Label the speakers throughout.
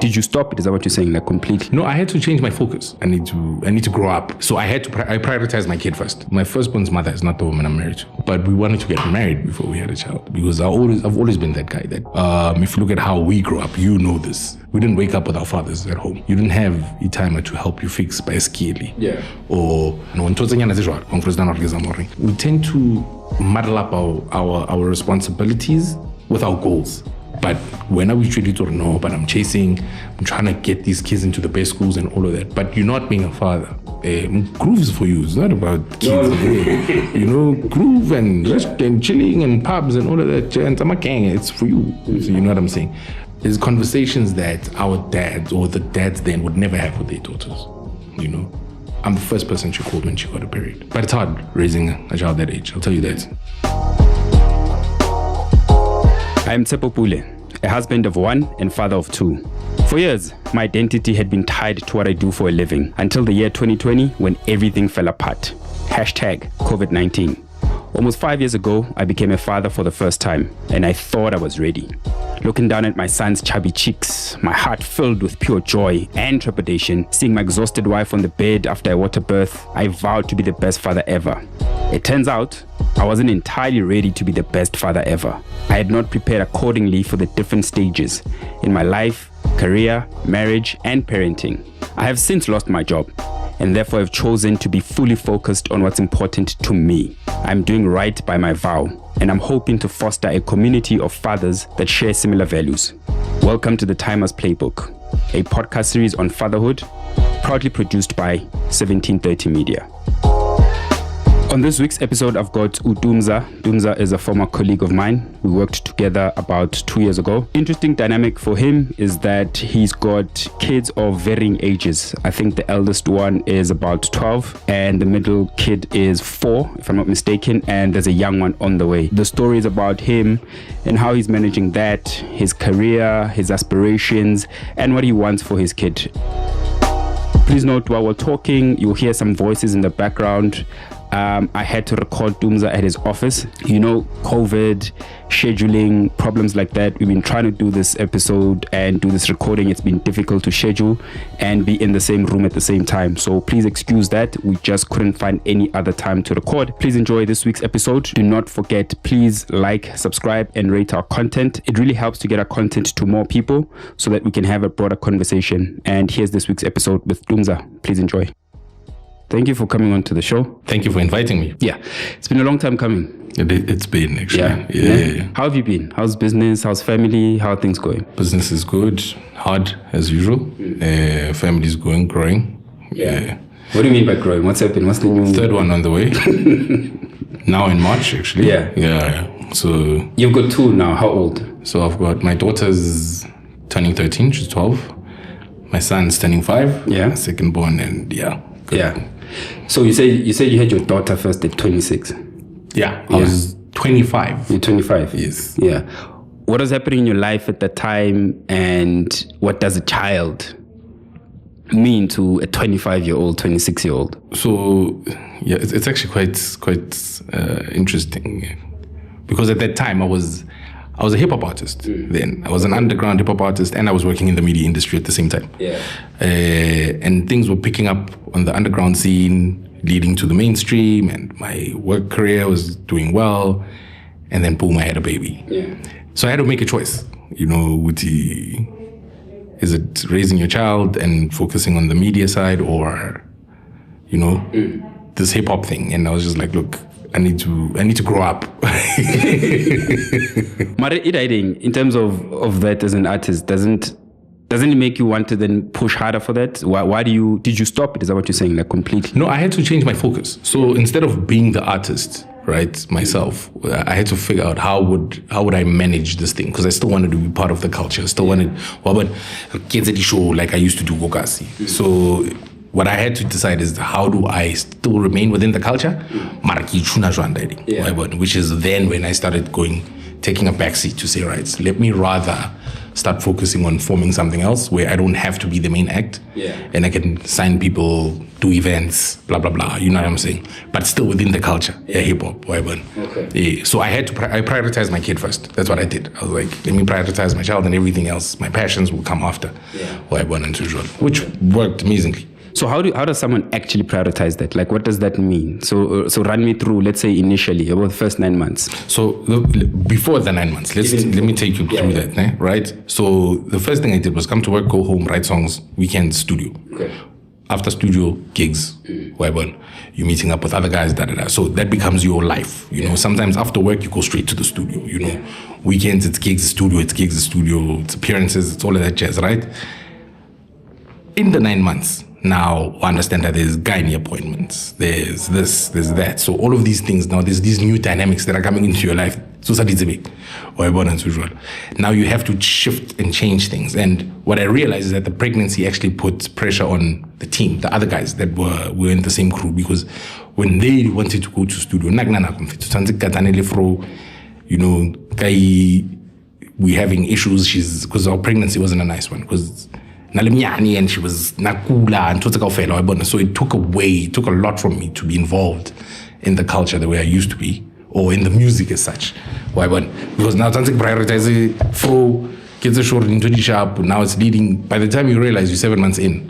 Speaker 1: Did you stop it? Is that what you're saying? Like completely?
Speaker 2: No, I had to change my focus. I need to grow up. So I prioritized my kid first. My firstborn's mother is not the woman I'm married to, but we wanted to get married before we had a child because I've always been that guy that if you look at how we grew up, you know this. We didn't wake up with our fathers at home. You didn't have a timer to help you fix by skill.
Speaker 1: Yeah.
Speaker 2: Or we tend to muddle up our responsibilities with our goals. But when are we treated to no, but I'm trying to get these kids into the best schools and all of that. But you're not being a father. Groove's for you. It's not about kids. Groove and rest and chilling and pubs and all of that. And it's for you. So you know what I'm saying? There's conversations that our dads or the dads then would never have with their daughters. I'm the first person she called when she got a period. But it's hard raising a child that age, I'll tell you that.
Speaker 1: I'm Tsepo Pule, a husband of one and father of two. For years, my identity had been tied to what I do for a living until the year 2020 when everything fell apart. #COVID-19. Almost 5 years ago, I became a father for the first time, and I thought I was ready. Looking down at my son's chubby cheeks, my heart filled with pure joy and trepidation, seeing my exhausted wife on the bed after a water birth, I vowed to be the best father ever. It turns out, I wasn't entirely ready to be the best father ever. I had not prepared accordingly for the different stages in my life, career, marriage, and parenting. I have since lost my job, and therefore have chosen to be fully focused on what's important to me. I'm doing right by my vow, and I'm hoping to foster a community of fathers that share similar values. Welcome to the Timer's Playbook, a podcast series on fatherhood, proudly produced by 1730 Media. On this week's episode, I've got Tumza. Tumza is a former colleague of mine. We worked together about 2 years ago. Interesting dynamic for him is that he's got kids of varying ages. I think the eldest one is about 12 and the middle kid is 4, if I'm not mistaken, and there's a young one on the way. The story is about him and how he's managing that, his career, his aspirations, and what he wants for his kid. Please note, while we're talking, you'll hear some voices in the background. I had to record Tumza at his office. COVID, scheduling, problems like that. We've been trying to do this episode and do this recording. It's been difficult to schedule and be in the same room at the same time. So please excuse that. We just couldn't find any other time to record. Please enjoy this week's episode. Do not forget, please like, subscribe, and rate our content. It really helps to get our content to more people so that we can have a broader conversation. And here's this week's episode with Tumza. Please enjoy. Thank you for coming on to the show.
Speaker 2: Thank you for inviting me.
Speaker 1: Yeah, it's been a long time coming.
Speaker 2: It's been, actually.
Speaker 1: Yeah. How have you been? How's business? How's family? How are things going?
Speaker 2: Business is good. Hard, as usual. Family is growing.
Speaker 1: Yeah. What do you mean by growing? What's happened? What's the new...
Speaker 2: Third one on the way. Now in March, actually.
Speaker 1: Yeah.
Speaker 2: So...
Speaker 1: You've got 2 now. How old?
Speaker 2: So I've got... My daughter's turning 13. She's 12. My son's turning 5.
Speaker 1: Yeah.
Speaker 2: My second born, and
Speaker 1: Yeah. So you said you had your daughter first at 26.
Speaker 2: Yeah, I was 25.
Speaker 1: You're 25?
Speaker 2: Yes.
Speaker 1: Yeah. What was happening in your life at that time, and what does a child mean to a 25-year-old, 26-year-old?
Speaker 2: So, yeah, it's actually quite interesting, because at that time I was a hip-hop artist then. I was an underground hip-hop artist, and I was working in the media industry at the same time.
Speaker 1: Yeah.
Speaker 2: And things were picking up on the underground scene, leading to the mainstream, and my work career was doing well. And then, boom, I had a baby.
Speaker 1: Yeah.
Speaker 2: So I had to make a choice. Is it raising your child and focusing on the media side, or, this hip-hop thing? And I was just like, look, I need to grow up.
Speaker 1: In terms of that as an artist, doesn't it make you want to then push harder for that? Why did you stop it? Is that what you're saying, like completely?
Speaker 2: No, I had to change my focus. So instead of being the artist, right, myself, I had to figure out how would I manage this thing, because I still wanted to be part of the culture. I still wanted, kids at the show like I used to do Gokasi. So what I had to decide is, how do I still remain within the culture? Which is then when I started taking a backseat to say, right, let me rather start focusing on forming something else where I don't have to be the main act.
Speaker 1: Yeah.
Speaker 2: And I can sign people do events, blah, blah, blah. You know what I'm saying? But still within the culture, hip hop, whatever.
Speaker 1: Okay.
Speaker 2: So I had to, I prioritized my kid first. That's what I did. I was like, let me prioritize my child and everything else. My passions will come after, whatever, and usual, which worked amazingly.
Speaker 1: So how does someone actually prioritize that? Like, what does that mean? So run me through, let's say initially, about the first 9 months.
Speaker 2: So before the 9 months, let me take you through that, right? So the first thing I did was come to work, go home, write songs, weekend studio. Okay. After studio, gigs, whatever. You're meeting up with other guys, da-da-da. So that becomes your life, you know. Sometimes after work, you go straight to the studio, you know. Weekends, it's gigs, studio, it's appearances, it's all of that jazz, right? In the 9 months, now I understand that there's gynae appointments, there's this, there's that. So all of these things now, there's these new dynamics that are coming into your life. Now you have to shift and change things. And what I realized is that the pregnancy actually puts pressure on the team, the other guys that were in the same crew, because when they wanted to go to studio, you know, we're having issues. Because our pregnancy wasn't a nice one. Because and she was nakula and so it took a lot from me to be involved in the culture the way I used to be, or in the music as such. Because now it's prioritizing for kids are short and 20 sharp. Now it's leading. By the time you realize you're 7 months in,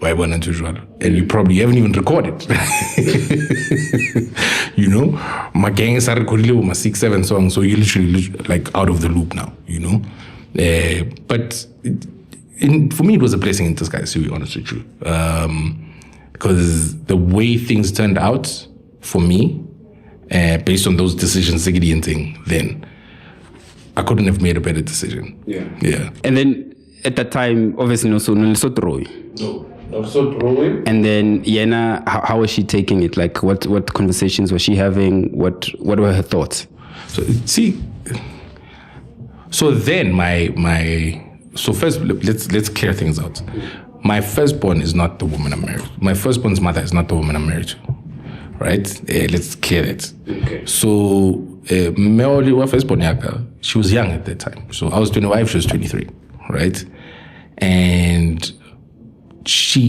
Speaker 2: and you probably haven't even recorded. You know, my gang started recording my 6-7 songs, so you're literally like out of the loop now. You know, but. For me, it was a blessing in disguise, to be honest with you. Because the way things turned out for me, based on those decisions, then I couldn't have made a better decision. Yeah.
Speaker 1: And then at that time, obviously, no, so throwing.
Speaker 2: No, so throwing.
Speaker 1: And then Yena, how was she taking it? Like, what conversations was she having? What were her thoughts?
Speaker 2: So then So first, let's clear things out. My firstborn is not the woman I'm married to. My firstborn's mother is not the woman I'm married to. Right? Let's clear it. Okay. So, my firstborn, she was young at that time. So I was 25, she was 23. Right? And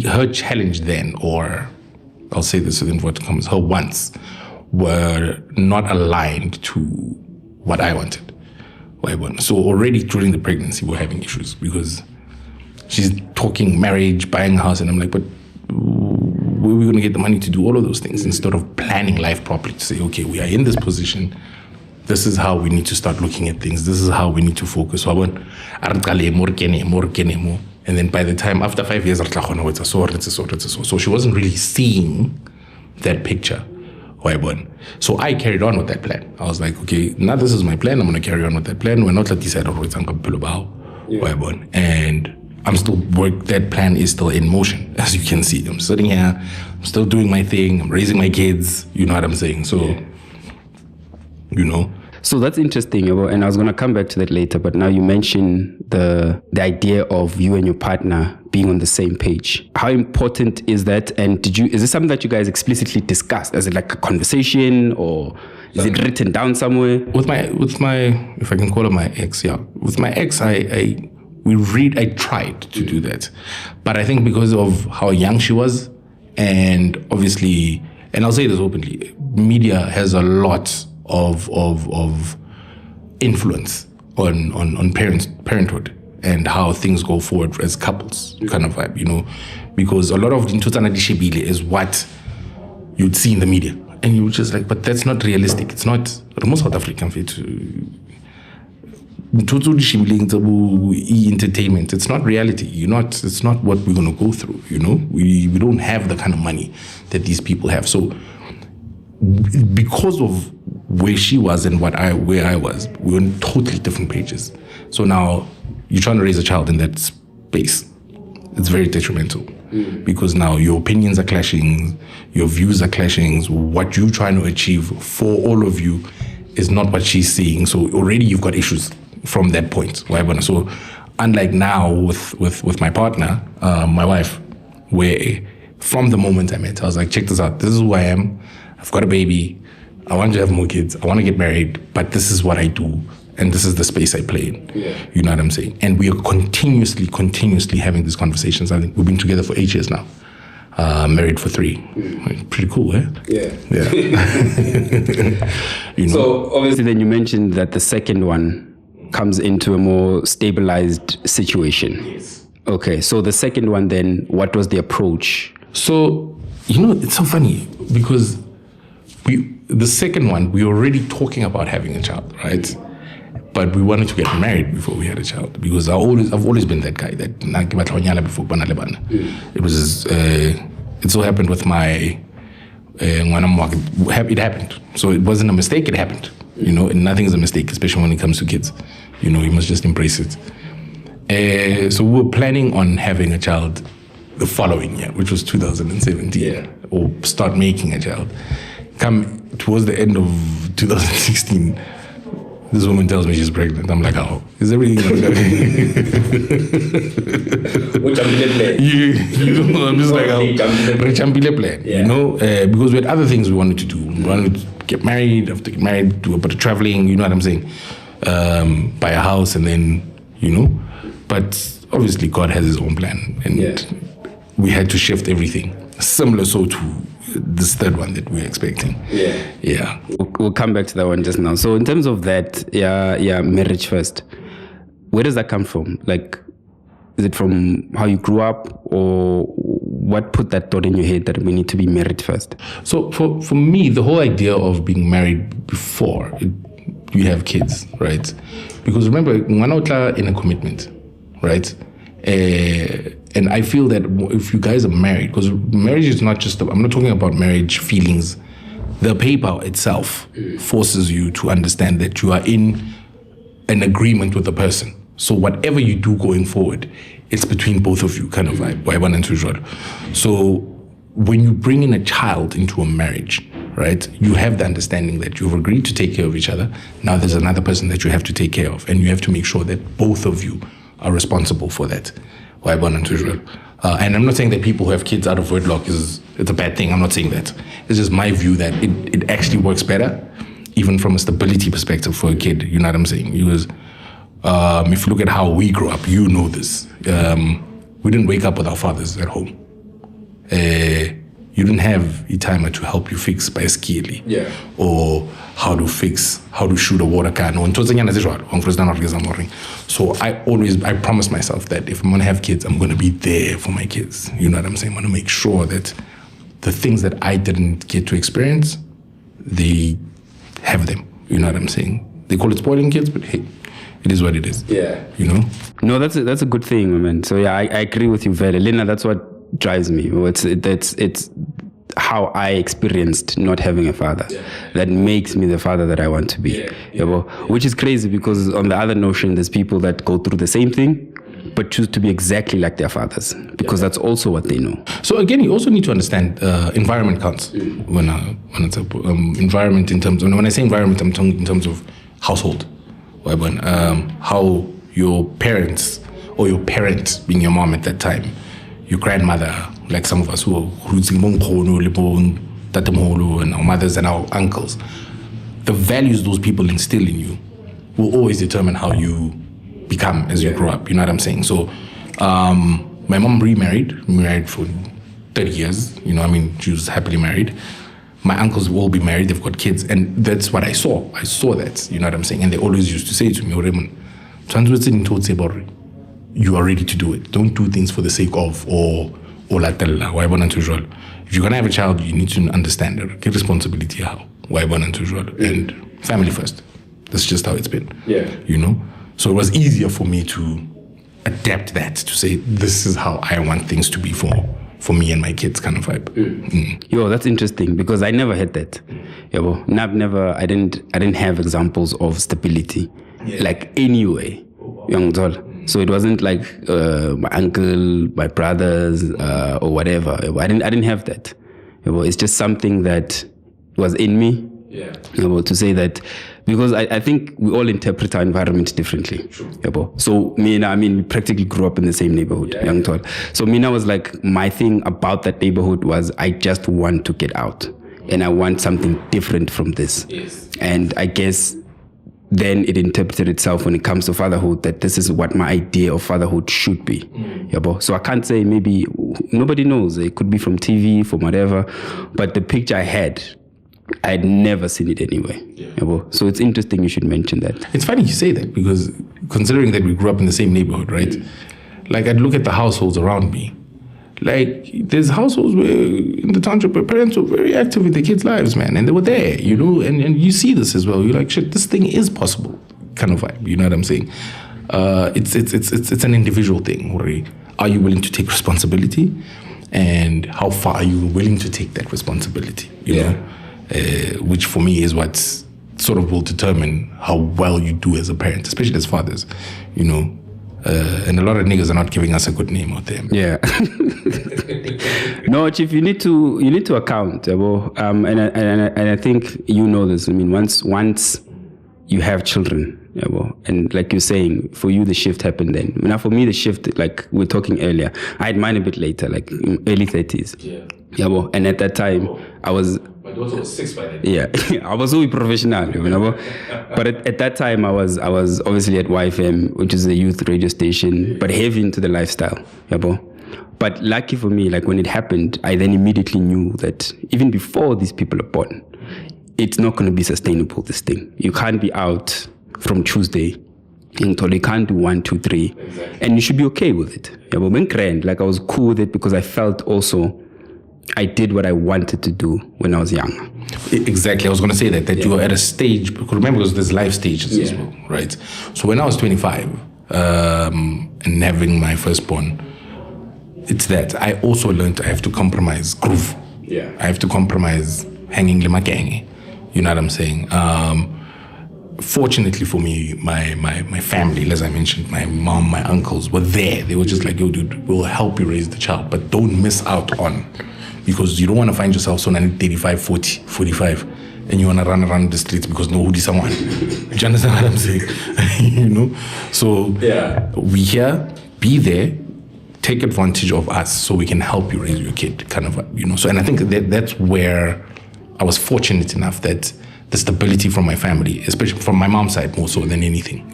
Speaker 2: her challenge then, or I'll say this with inverted commas, her wants were not aligned to what I wanted. So already during the pregnancy, we're having issues because she's talking marriage, buying a house, and I'm like, but where are we going to get the money to do all of those things instead of planning life properly to say, okay, we are in this position. This is how we need to start looking at things. This is how we need to focus. So and then by the time, after 5 years, so she wasn't really seeing that picture. So I carried on with that plan. I was like, okay, now this is my plan. I'm going to carry on with that plan. We're not like this. And I'm still that plan is still in motion, as you can see. I'm sitting here, I'm still doing my thing. I'm raising my kids. You know what I'm saying? So, you know.
Speaker 1: So that's interesting, and I was going to come back to that later, but now you mentioned the idea of you and your partner being on the same page. How important is that? And is this something that you guys explicitly discussed? Is it like a conversation, or is it written down somewhere?
Speaker 2: With my, if I can call her my ex, yeah. With my ex, I tried to do that. But I think because of how young she was, and obviously, and I'll say this openly, media has a lot of influence on parenthood and how things go forward as couples, kind of vibe, you know, because a lot of Ntutana Dishibile is what you'd see in the media, and you're just like, but that's not realistic. It's not most South African fit entertainment. It's not reality. It's not what we're gonna go through. You know, we don't have the kind of money that these people have. So because of where she was and where I was, we were on totally different pages. So now you're trying to raise a child in that space. It's very detrimental because now your opinions are clashing, your views are clashing. So what you're trying to achieve for all of you is not what she's seeing. So already you've got issues from that point. So unlike now with my partner, my wife, where from the moment I met her, I was like, check this out. This is who I am. I've got a baby. I want to have more kids. I want to get married, but this is what I do. And this is the space I play in. Yeah. You know what I'm saying? And we are continuously having these conversations. I think we've been together for 8 years now. married for 3. Pretty cool, eh?
Speaker 1: Yeah.
Speaker 2: You know?
Speaker 1: So obviously then you mentioned that the second one comes into a more stabilized situation.
Speaker 2: Yes.
Speaker 1: Okay, so the second one then, what was the approach?
Speaker 2: So, it's so funny because the second one, we were already talking about having a child, right? But we wanted to get married before we had a child because I've always been that guy that before it was it so happened with my it happened. So it wasn't a mistake, it happened. And nothing's a mistake, especially when it comes to kids. You must just embrace it. So we were planning on having a child the following year, which was 2017, or start making a child. Come towards the end of 2016, this woman tells me she's pregnant. I'm like, oh, is everything okay? I'm just like, plan, because we had other things we wanted to do. We wanted to get married, after get married, do a bit of traveling, you know what I'm saying? Buy a house and then, but obviously God has his own plan and we had to shift everything. Similar so to this third one that we're expecting. Yeah.
Speaker 1: We'll come back to that one just now. So in terms of that, marriage first, where does that come from? Like, is it from how you grew up, or what put that thought in your head that we need to be married first?
Speaker 2: So for me, the whole idea of being married before you have kids, right? Because remember, Mwanotla in a commitment, right? And I feel that if you guys are married, because marriage is not just, I'm not talking about marriage feelings. The paper itself forces you to understand that you are in an agreement with the person. So whatever you do going forward, it's between both of you, kind of vibe. So when you bring in a child into a marriage, right, you have the understanding that you've agreed to take care of each other. Now there's another person that you have to take care of, and you have to make sure that both of you are responsible for that. And I'm not saying that people who have kids out of wedlock it's a bad thing. I'm not saying that. It's just my view that it actually works better, even from a stability perspective for a kid. You know what I'm saying? Because if you look at how we grew up, you know this. We didn't wake up with our fathers at home. You didn't have a timer to help you fix bicycle, or how to shoot a water can. So I promise myself that if I'm gonna have kids, I'm gonna be there for my kids. You know what I'm saying? I wanna make sure that the things that I didn't get to experience, they have them. You know what I'm saying? They call it spoiling kids, but hey, it is what it is.
Speaker 1: No, that's a good thing, man. So I agree with you, Vele. Lena, that's what drives me. It's how I experienced not having a father that makes me the father that I want to be. Which is crazy, because on the other notion, there's people that go through the same thing but choose to be exactly like their fathers, because that's also what they know. So
Speaker 2: again, you also need to understand environment counts. When it's environment in terms of, when I say environment, I'm talking in terms of household. How your parents, or your parent being your mom at that time, your grandmother, like some of us who are and our mothers and our uncles, the values those people instill in you will always determine how you become as you grow up. You know what I'm saying? So my mom married for 30 years. She was happily married. My uncles will all be married, they've got kids, and that's what I saw. I saw that, you know what I'm saying? And they always used to say to me, Raymond, you are ready to do it. Don't do things for the sake of, or if you're gonna have a child, you need to understand it. Get responsibility how. And family first. That's just how it's been. So it was easier for me to adapt that, to say, this is how I want things to be for me and my kids, kind of vibe.
Speaker 1: Yo, that's interesting, because I never had that. I didn't have examples of stability, like anyway. So it wasn't like my uncle, my brothers, or whatever. I didn't have that. It's just something that was in me. To say that, because I think we all interpret our environment differently. So we practically grew up in the same neighborhood. So Mina was like, my thing about that neighborhood was, I just want to get out, and I want something different from this. And I guess then it interpreted itself when it comes to fatherhood, that this is what my idea of fatherhood should be. So I can't say, maybe nobody knows. It could be from TV, from whatever. But the picture I had never seen it anyway. So it's interesting you should mention that.
Speaker 2: It's funny you say that, because considering that we grew up in the same neighborhood, right? Like, I'd look at the households around me. Like, there's households where in the township where parents were very active in their kids' lives, man, and they were there, and you see this as well. You're like, shit, this thing is possible, kind of vibe. You know what I'm saying? It's an individual thing. Right? Are you willing to take responsibility, and how far are you willing to take that responsibility? You know, which for me is what sort of will determine how well you do as a parent, especially as fathers. And a lot of niggas are not giving us a good name out there.
Speaker 1: Yeah. No, Chief, you need to account, and I think you know this. I mean, once you have children, and like you're saying, for you the shift happened then. Now for me the shift, like we were talking earlier, I had mine a bit later, like in early 30s. And at that time I was.
Speaker 2: My daughter was 6 by then.
Speaker 1: Yeah, I was so professional, But at that time, I was obviously at YFM, which is a youth radio station, but heavy into the lifestyle, But lucky for me, like when it happened, I then immediately knew that even before these people are born, it's not going to be sustainable, this thing. You can't be out from Tuesday until you can't do 1, 2, 3. Exactly. And you should be okay with it. Like I was cool with it because I felt also I did what I wanted to do when I was young.
Speaker 2: Exactly. I was going to say that you were at a stage, because remember, because there's life stages as well, right? So when I was 25 and having my firstborn, it's that I also learned I have to compromise groove. I have to compromise hanging limagangi. You know what I'm saying? Fortunately for me, my family, as I mentioned, my mom, my uncles were there. They were just like, yo, dude, we'll help you raise the child, but don't miss out on, because you don't want to find yourself so 35, 40, 45, and you want to run around the streets because nobody someone. Do you understand what I'm saying? So we here, be there, take advantage of us so we can help you raise your kid, kind of, So, and I think that's where I was fortunate enough that the stability from my family, especially from my mom's side more so than anything,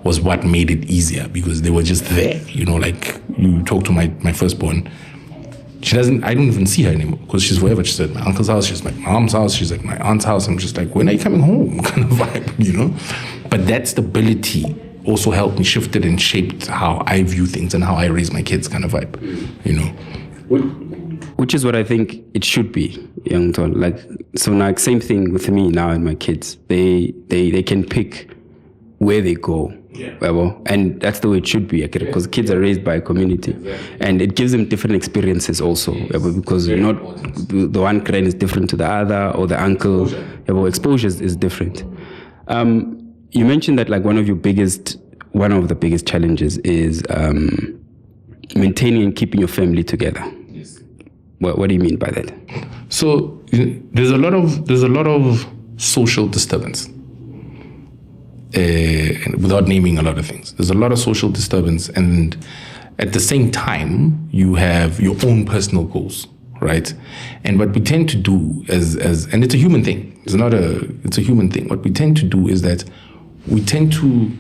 Speaker 2: was what made it easier, because they were just there, like you talk to my firstborn, I don't even see her anymore, because she's wherever. She's at my uncle's house, she's at my mom's house, she's at my aunt's house. I'm just like, when are you coming home? Kind of vibe, But that stability also helped me shift it and shaped how I view things and how I raise my kids, kind of vibe,
Speaker 1: Which is what I think it should be, young Ton. Like, so now, same thing with me now and my kids. They can pick where they go. And that's the way it should be, because kids are raised by a community, and it gives them different experiences also, because not the one clan is different to the other, or the uncle. Exposure is different. You mentioned that like one of the biggest challenges is maintaining and keeping your family together. What do you mean by that?
Speaker 2: So there's a lot of social disturbance. Without naming a lot of things, there's a lot of social disturbance, and at the same time you have your own personal goals, right? And what we tend to do and it's a human thing, it's a human thing. What we tend to do is that we tend to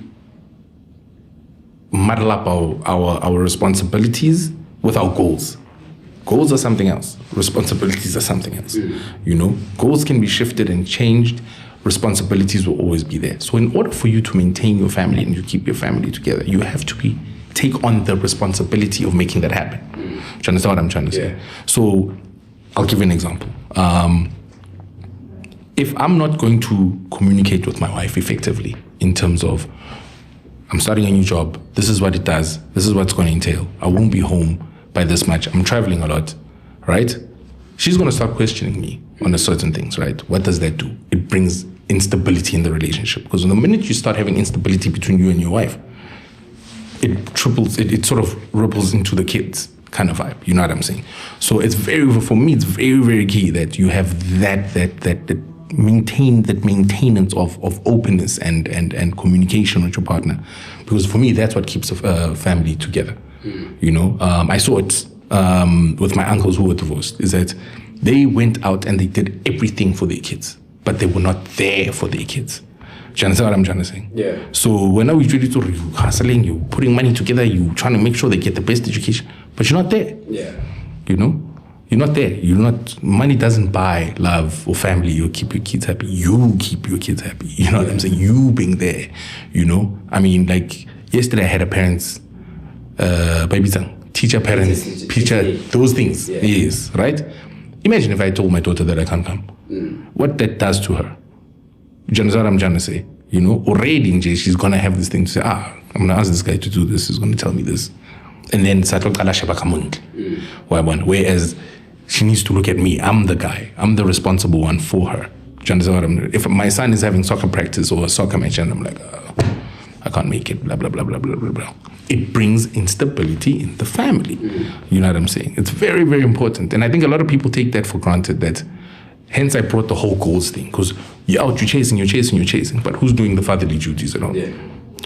Speaker 2: muddle up our responsibilities with our goals. Goals are something else. Responsibilities are something else. Goals can be shifted and changed. Responsibilities will always be there. So in order for you to maintain your family and you keep your family together, you have to take on the responsibility of making that happen. Do you understand what I'm trying to say? So I'll give you an example. If I'm not going to communicate with my wife effectively in terms of, I'm starting a new job, this is what it does, this is what's going to entail, I won't be home by this much, I'm traveling a lot, right? She's going to start questioning me on certain things, right? What does that do? It brings instability in the relationship, because the minute you start having instability between you and your wife, it sort of ripples into the kids kind of vibe. You know what I'm saying? So for me, it's very, very key that you have that maintenance of openness and communication with your partner, because for me, that's what keeps a family together. I saw it with my uncles who were divorced, is that they went out and they did everything for their kids, but they were not there for their kids, you understand what I'm trying to say?
Speaker 1: Yeah.
Speaker 2: So when I was ready to you hustling, you putting money together, you trying to make sure they get the best education, but you're not there.
Speaker 1: Yeah.
Speaker 2: You know? You're not there. You're not. Money doesn't buy love or family. You keep your kids happy. You keep your kids happy. You know what I'm saying? You being there. You know? I mean, like, yesterday I had a parents, teacher parents, teacher, those things. Yeah. Yes, right? Imagine if I told my daughter that I can't come. What that does to her. You understand what I'm trying to say? You know, already she's going to have this thing to say, I'm going to ask this guy to do this. He's going to tell me this. And then, whereas she needs to look at me. I'm the guy. I'm the responsible one for her. Do you understand what I'm doing? If my son is having soccer practice or a soccer match and I'm like, I can't make it, blah, blah, blah, blah, blah, blah, blah. It brings instability in the family. You know what I'm saying? It's very, very important. And I think a lot of people take that for granted. That hence I brought the whole goals thing. Because you're out, you're chasing. But who's doing the fatherly duties and all? Yeah.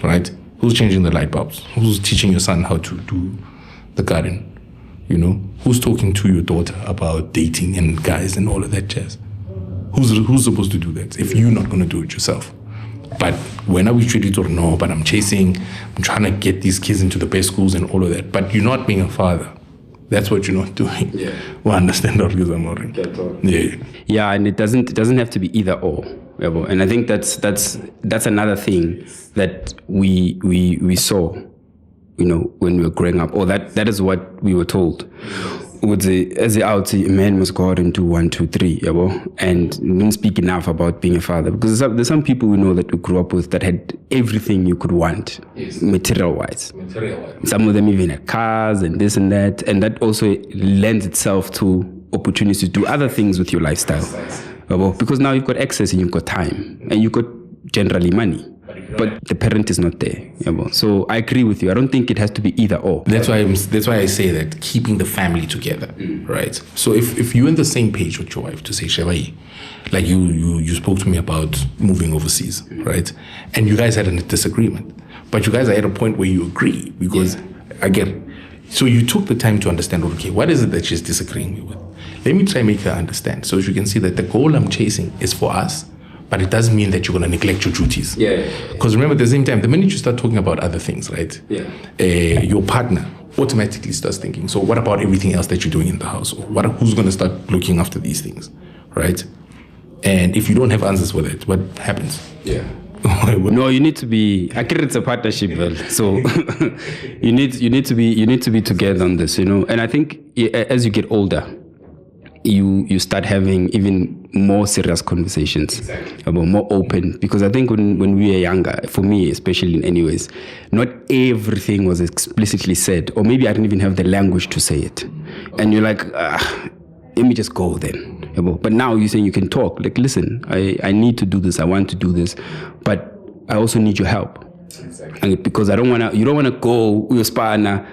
Speaker 2: Right? Who's changing the light bulbs? Who's teaching your son how to do the garden? You know, who's talking to your daughter about dating and guys and all of that jazz? Who's supposed to do that if you're not going to do it yourself? But when I was treated or no, but I'm trying to get these kids into the best schools and all of that. But you're not being a father. That's what you're not doing. Yeah. Well, understand that because I'm worried. Yeah.
Speaker 1: Yeah, and it doesn't have to be either or. And I think that's another thing that we saw. You know, when we were growing up, or that is what we were told. As a man must go out and do 1, 2, 3, and didn't speak enough about being a father. Because there's some people we know that we grew up with that had everything you could want, yes, material-wise. Some of them even had cars and this and that also lends itself to opportunities to do other things with your lifestyle. Because now you've got access and you've got time, and you've got generally money. But the parent is not there. So I agree with you. I don't think it has to be either or.
Speaker 2: That's why I say that keeping the family together, right? So if you're on the same page with your wife to say, Shevai, like you spoke to me about moving overseas, right? And you guys had a disagreement, but you guys are at a point where you agree because I get it. So you took the time to understand, okay, what is it that she's disagreeing with? Let me try and make her understand. So you can see that the goal I'm chasing is for us. But it doesn't mean that you're going to neglect your duties. Yeah. Because remember, at the same time, the minute you start talking about other things, right? Yeah. Your partner automatically starts thinking, so what about everything else that you're doing in the house? Who's going to start looking after these things, right? And if you don't have answers for that, what happens? Yeah.
Speaker 1: No, you need to be. I think it's a partnership, well. So you need to be together on this, And I think as you get older, you start having even more serious conversations, about more open, because I think when we were younger, for me especially in any ways, not everything was explicitly said, or maybe I didn't even have the language to say it. And you're like, let me just go then. But now you're saying you can talk, like, listen, I need to do this, I want to do this, but I also need your help. And because you don't want to go with your partner,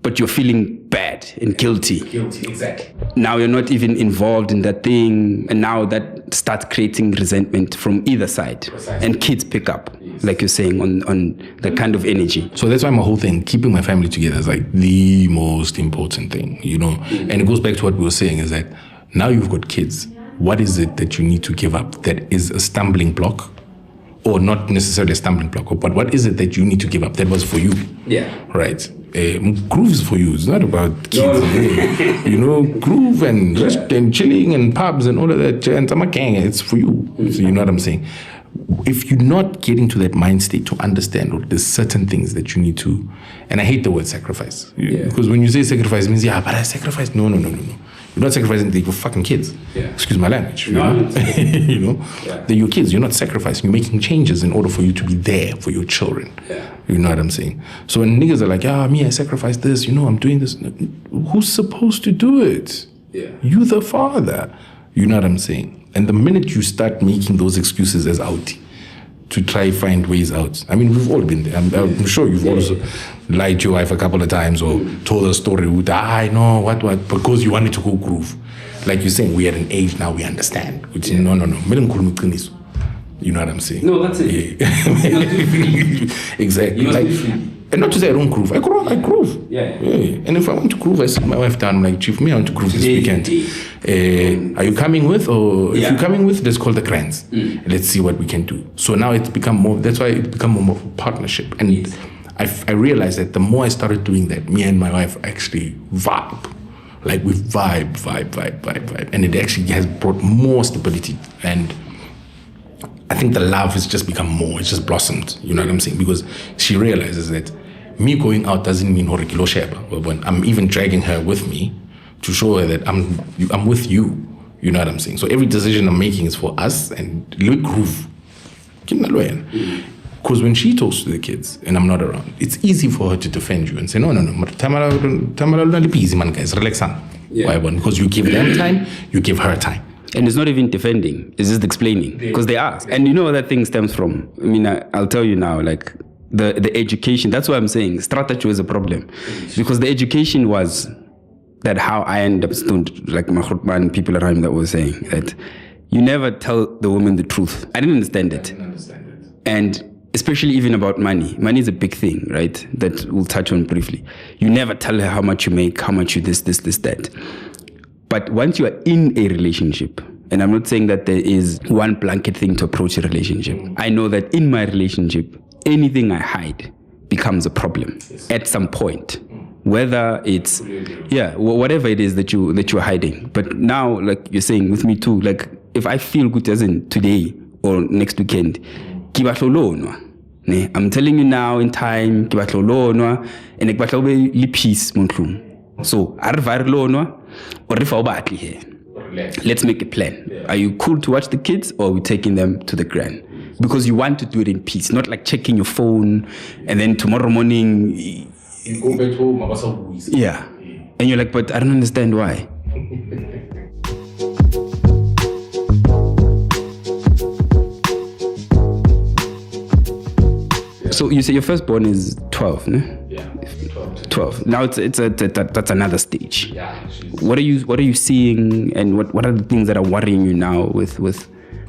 Speaker 1: but you're feeling bad and guilty. Exactly. Now you're not even involved in that thing, and now that starts creating resentment from either side. Precisely. And kids pick up, like you're saying, on that kind of energy.
Speaker 2: So that's why my whole thing, keeping my family together, is like the most important thing, And it goes back to what we were saying, is that now you've got kids. What is it that you need to give up that is a stumbling block? Or not necessarily a stumbling block, but what is it that you need to give up that was for you? Yeah. Right. Groove is for you. It's not about kids. Groove and rest and chilling and pubs and all of that. And I'm a gang. It's for you. So you know what I'm saying? If you're not getting to that mind state to understand, or there's certain things that you need to, and I hate the word sacrifice. Because when you say sacrifice, it means, but I sacrifice. No. You're not sacrificing your fucking kids. Yeah. Excuse my language. They're your kids. You're not sacrificing. You're making changes in order for you to be there for your children. Yeah. You know what I'm saying? So when niggas are like, me, I sacrificed this. I'm doing this. Who's supposed to do it? Yeah. You, the father. You know what I'm saying? And the minute you start making those excuses as out to try find ways out. I mean, we've all been there. I'm sure you've also lied to your wife a couple of times or told a story with, no, what, because you wanted to go groove. Like you're saying, we're at an age now we understand. Which no. You know what I'm saying?
Speaker 1: No, that's it.
Speaker 2: Yeah. Exactly. And not to say I don't groove. I groove.
Speaker 1: Yeah.
Speaker 2: And if I want to groove, I sit my wife down. I'm like, Chief, me, I want to groove this weekend. Are you coming with? Or if you're coming with, let's call the grands. Let's see what we can do. So now it's become more, that's why it's become more of a partnership. And I realized that the more I started doing that, me and my wife actually vibe. Like we vibe. And it actually has brought more stability. And I think the love has just become more. It's just blossomed. You know what I'm saying? Because she realizes that me going out doesn't mean horikilo sheba. When I'm even dragging her with me to show her that I'm with you. You know what I'm saying? So every decision I'm making is for us and look groove. Because when she talks to the kids and I'm not around, it's easy for her to defend you and say, no, guys, relax. Why? Because you give them time, you give her time.
Speaker 1: And it's not even defending, it's just explaining. Because they ask. And you know where that thing stems from? I mean, I'll tell you now, like the education, that's why I'm saying strategy was a problem. Because the education was that how I understood, like Mahutman, people around him that were saying that you never tell the woman the truth. I didn't understand it. And especially even about money. Money is a big thing, right? That we'll touch on briefly. You never tell her how much you make, how much you this, that. But once you are in a relationship, and I'm not saying that there is one blanket thing to approach a relationship. I know that in my relationship, anything I hide becomes a problem at some point. Whether it's, whatever it is that you're hiding. But now, like you're saying with me too, like if I feel good as in today or next weekend, I'm telling you now in time, and peace. So, let's make a plan. Are you cool to watch the kids or are we taking them to the grand? Because you want to do it in peace, not like checking your phone and then tomorrow morning
Speaker 2: you go back home.
Speaker 1: Yeah. And you're like, but I don't understand why. So you say your firstborn is 12, no?
Speaker 2: Yeah,
Speaker 1: 12. Now that's another stage.
Speaker 2: Yeah.
Speaker 1: What are you seeing, and what are the things that are worrying you now with?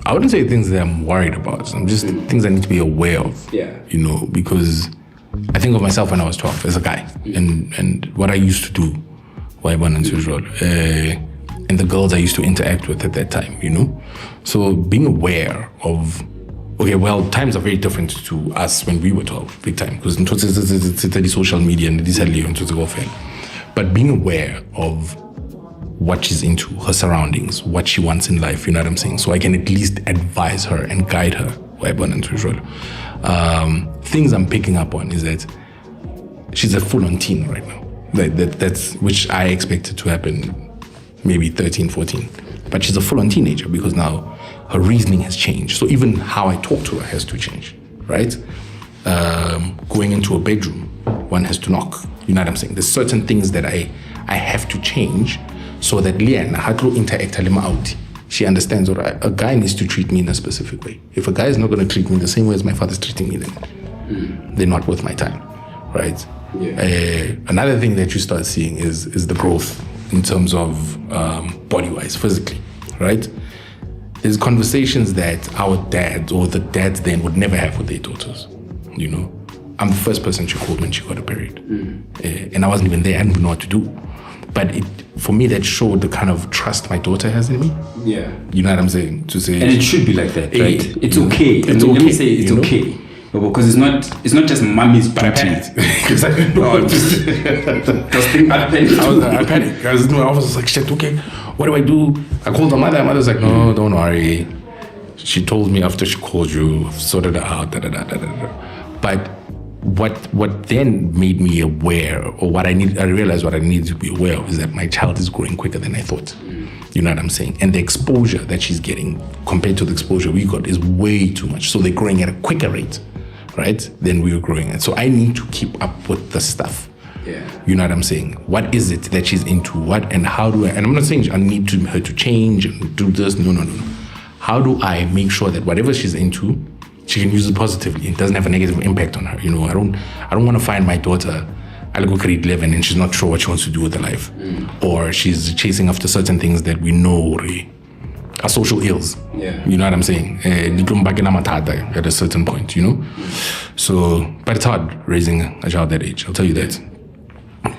Speaker 2: I wouldn't say things that I'm worried about. I'm just things I need to be aware of.
Speaker 1: Yeah.
Speaker 2: You know, because I think of myself when I was 12 as a guy, and what I used to do, and the girls I used to interact with at that time. You know, so being aware of. Okay, well, times are very different to us when we were 12, big time, because it's social media and this is. But being aware of what she's into, her surroundings, what she wants in life, you know what I'm saying? So I can at least advise her and guide her. Things I'm picking up on is that she's a full-on teen right now. That's which I expected to happen maybe 13, 14. But she's a full-on teenager because now her reasoning has changed. So even how I talk to her has to change, right? Going into a bedroom, one has to knock. You know what I'm saying? There's certain things that I have to change so that Lian, how to interact out. She understands, all right, a guy needs to treat me in a specific way. If a guy is not going to treat me the same way as my father's treating me, then they're not worth my time, right? Yeah. Another thing that you start seeing is the growth in terms of body-wise, physically, right? There's conversations that our dads or the dads then would never have with their daughters, you know? I'm the first person she called when she got a period. And I wasn't even there, I didn't know what to do. But for me, that showed the kind of trust my daughter has in me. Yeah. You know what I'm saying? To say,
Speaker 1: and it should be like that, right? It's okay. It's okay. Let me say it's okay. Because it's not just mommy's duty.
Speaker 2: I panicked. I panicked. I was like, shit, okay, what do I do? I called the mother. The mother's like, no, don't worry. She told me after she called you, I've sorted it out, But what then made me aware, or I realized what I needed to be aware of, is that my child is growing quicker than I thought. You know what I'm saying? And the exposure that she's getting compared to the exposure we got is way too much. So they're growing at a quicker rate, right, than we were growing at. So I need to keep up with the stuff. Yeah. You know what I'm saying? What is it that she's into? What and how do I? And I'm not saying I need her to change and do this. No. How do I make sure that whatever she's into, she can use it positively? It doesn't have a negative impact on her. You know, I don't want to find my daughter, I'll go grade 11 and she's not sure what she wants to do with her life, or she's chasing after certain things that we know are social ills.
Speaker 1: Yeah.
Speaker 2: You know what I'm saying? At a certain point, you know? So, but it's hard raising a child that age, I'll tell you that.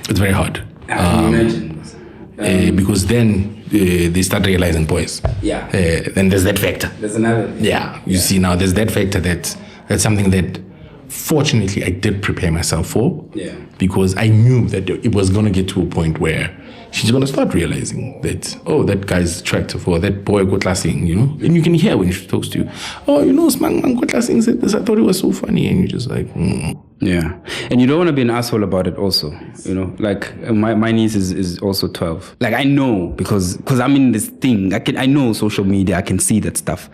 Speaker 2: It's very hard.
Speaker 1: How can you imagine?
Speaker 2: Because then they start realizing boys.
Speaker 1: Yeah.
Speaker 2: Then there's that factor.
Speaker 1: There's another.
Speaker 2: Yeah. You see now, there's that factor that's something that fortunately I did prepare myself for.
Speaker 1: Yeah.
Speaker 2: Because I knew that it was going to get to a point where she's going to start realizing that, oh, that guy's attractive, or that boy go classing, you know? And you can hear when she talks to you, oh, you know, Smang go classing said this, I thought it was so funny. And you're just like,
Speaker 1: Yeah. And you don't want to be an asshole about it also, you know? Like, my niece is also 12. Like, I know, because I'm in this thing. I know social media. I can see that stuff,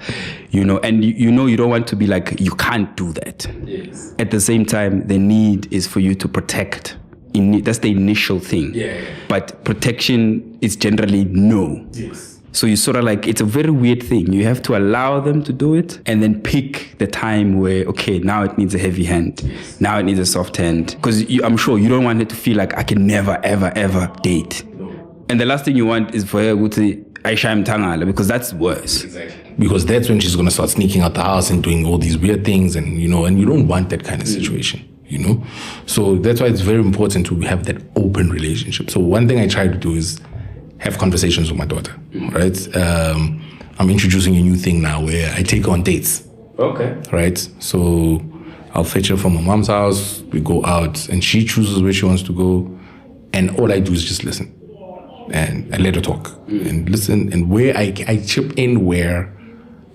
Speaker 1: you know? And you know you don't want to be like, you can't do that. Yes. At the same time, the need is for you to protect. That's the initial thing.
Speaker 2: Yeah.
Speaker 1: But protection is generally no.
Speaker 2: Yes.
Speaker 1: So you sort of like, it's a very weird thing. You have to allow them to do it and then pick the time where, okay, now it needs a heavy hand. Yes. Now it needs a soft hand. Because I'm sure you don't want it to feel like I can never, ever, ever date. No. And the last thing you want is for her to say, Aisha Mtangala, because that's worse.
Speaker 2: Exactly. Because that's when she's going to start sneaking out the house and doing all these weird things. And, you know, and you don't want that kind of situation. You know, so that's why it's very important to have that open relationship. So one thing I try to do is have conversations with my daughter, right? I'm introducing a new thing now where I take her on dates.
Speaker 1: Okay.
Speaker 2: Right? So I'll fetch her from my mom's house, we go out, and she chooses where she wants to go, and all I do is just listen. And I let her talk and listen, and where I chip in where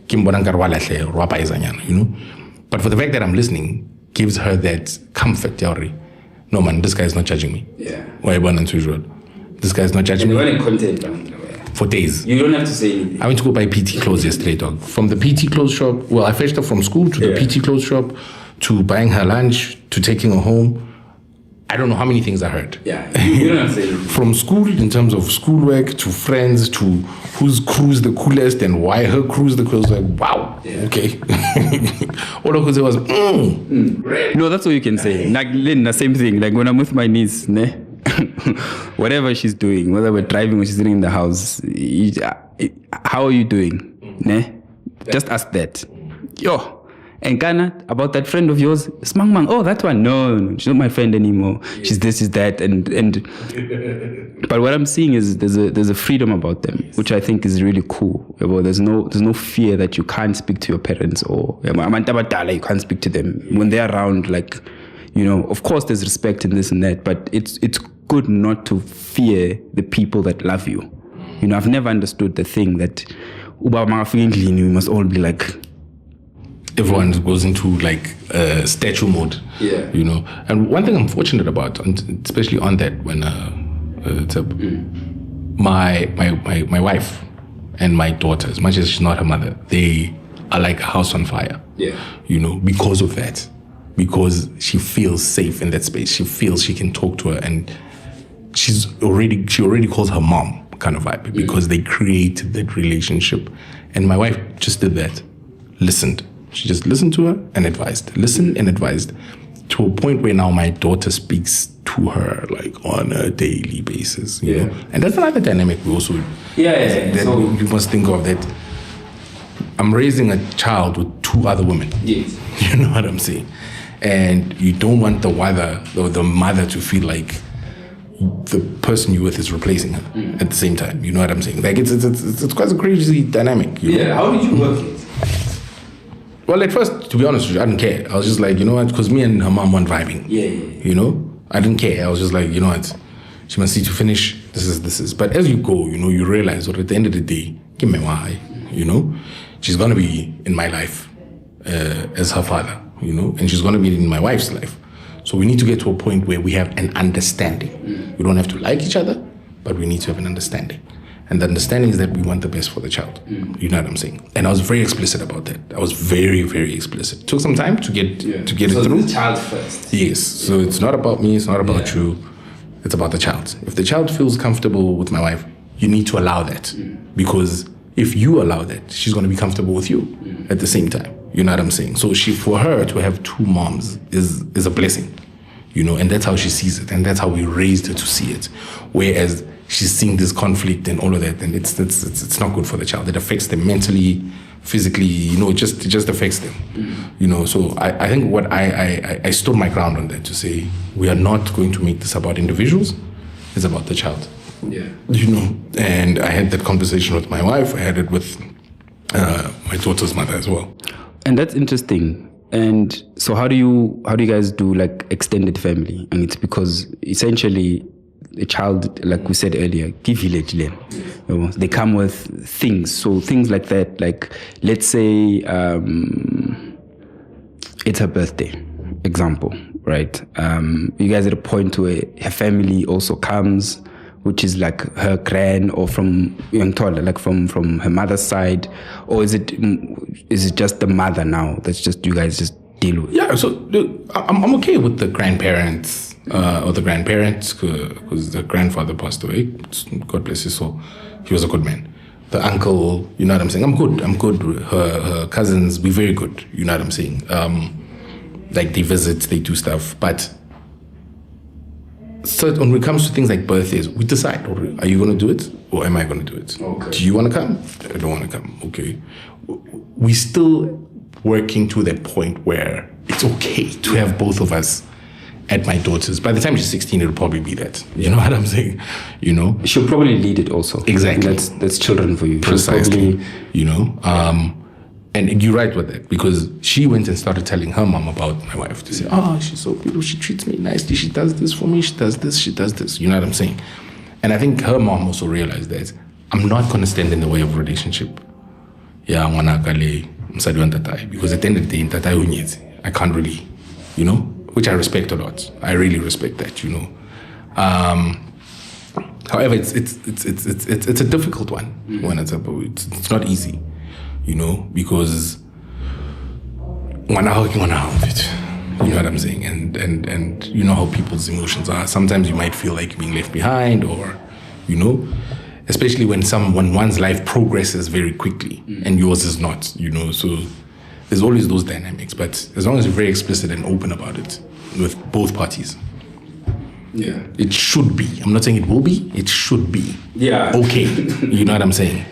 Speaker 2: you know. But for the fact that I'm listening, gives her that comfort, Yauri. No man, this guy is not judging me.
Speaker 1: Yeah.
Speaker 2: Why unusual? This guy is not judging me.
Speaker 1: You're in content
Speaker 2: for days.
Speaker 1: You don't have to say anything.
Speaker 2: I went to go buy PT clothes yesterday, dog. From the PT clothes shop, well, I fetched her from school to the PT clothes shop, to buying her lunch, to taking her home. I don't know how many things I heard.
Speaker 1: Yeah, you don't have to say anything.
Speaker 2: From school, in terms of schoolwork, to friends, to whose crew's the coolest and why her crew's the coolest. Like, wow, okay. All I could say was,
Speaker 1: No, that's what you can say. Like, Lynn, the same thing. Like, when I'm with my niece, ne? Whatever she's doing, whether we're driving or she's sitting in the house, how are you doing? Ne? Just ask that. Yo. And Ghana, about that friend of yours, Smang Mang, oh, that one, no, she's not my friend anymore. She's this, is that, and but what I'm seeing is there's a freedom about them, which I think is really cool. There's no fear that you can't speak to your parents, or you can't speak to them when they're around. Like, you know, of course there's respect and this and that, but it's good not to fear the people that love you. You know, I've never understood the thing that we must all be like.
Speaker 2: Everyone goes into like statue mode, you know. And one thing I'm fortunate about, and especially on that, when my wife and my daughter, as much as she's not her mother, they are like a house on fire. You know, because of that, because she feels safe in that space. She feels she can talk to her, and she already calls her mom kind of vibe because they created that relationship. And my wife just did that, listened. She just listened to her and advised, listened and advised, to a point where now my daughter speaks to her like on a daily basis, you know. And that's another dynamic we also
Speaker 1: so
Speaker 2: you must think of, that I'm raising a child with two other women.
Speaker 1: Yes.
Speaker 2: You know what I'm saying? And you don't want the mother to feel like the person you're with is replacing her at the same time. You know what I'm saying? Like it's quite a crazy dynamic. You know?
Speaker 1: How did you work it?
Speaker 2: Well, at first, to be honest with you, I didn't care. I was just like, you know what, because me and her mom weren't vibing. You know? I didn't care. I was just like, you know what, she must see to finish. This is. But as you go, you know, you realize, or at the end of the day, give me why, you know? She's going to be in my life as her father, you know? And she's going to be in my wife's life. So we need to get to a point where we have an understanding. We don't have to like each other, but we need to have an understanding. And the understanding is that we want the best for the child. You know what I'm saying? And I was very explicit about that. I was very, very explicit. It took some time to get it through.
Speaker 1: The child first.
Speaker 2: Yes. So it's not about me. It's not about you. It's about the child. If the child feels comfortable with my wife, you need to allow that. Because if you allow that, she's going to be comfortable with you at the same time. You know what I'm saying? So for her to have two moms is a blessing. You know, and that's how she sees it. And that's how we raised her to see it. Whereas she's seeing this conflict and all of that, and it's not good for the child. It affects them mentally, physically, it just affects them. So I think what I stood my ground on that to say, we are not going to make this about individuals, it's about the child.
Speaker 1: Yeah.
Speaker 2: And I had that conversation with my wife, I had it with my daughter's mother as well.
Speaker 1: And that's interesting. And so how do you guys do like extended family? And it's because essentially a child, like we said earlier, give village land. They come with things. So things like that, like let's say it's her birthday, example, right? You guys at a point where her family also comes, which is like her gran or from like from her mother's side, or is it just the mother now? That's just you guys just deal with.
Speaker 2: Yeah, so I'm okay with the grandparents or the grandparents because the grandfather passed away. God bless his soul. He was a good man. The uncle, you know what I'm saying? I'm good. Her cousins, we're very good. You know what I'm saying? Like they visit, they do stuff, but. So when it comes to things like birthdays, we decide, are you going to do it or am I going to do it?
Speaker 1: Okay.
Speaker 2: Do you want to come? I don't want to come. Okay. We're still working to that point where it's okay to have both of us at my daughter's. By the time she's 16, it'll probably be that. You know what I'm saying?
Speaker 1: She'll probably lead it also.
Speaker 2: Exactly.
Speaker 1: That's children for you.
Speaker 2: Precisely. And you're right with that because she went and started telling her mom about my wife to say, she's so beautiful, she treats me nicely, she does this for me, she does this. You know what I'm saying? And I think her mom also realized that I'm not going to stand in the way of a relationship. Yeah, because at the end of the day, I can't really, which I respect a lot. I really respect that, However, it's a difficult one. When it's not easy. Because when I with it, you know what I'm saying, and you know how people's emotions are. Sometimes you might feel like you're being left behind, or especially when one's life progresses very quickly and yours is not. So there's always those dynamics. But as long as you're very explicit and open about it with both parties. Yeah. It should be. I'm not saying it will be. It should be.
Speaker 1: Yeah.
Speaker 2: Okay. You know what I'm saying?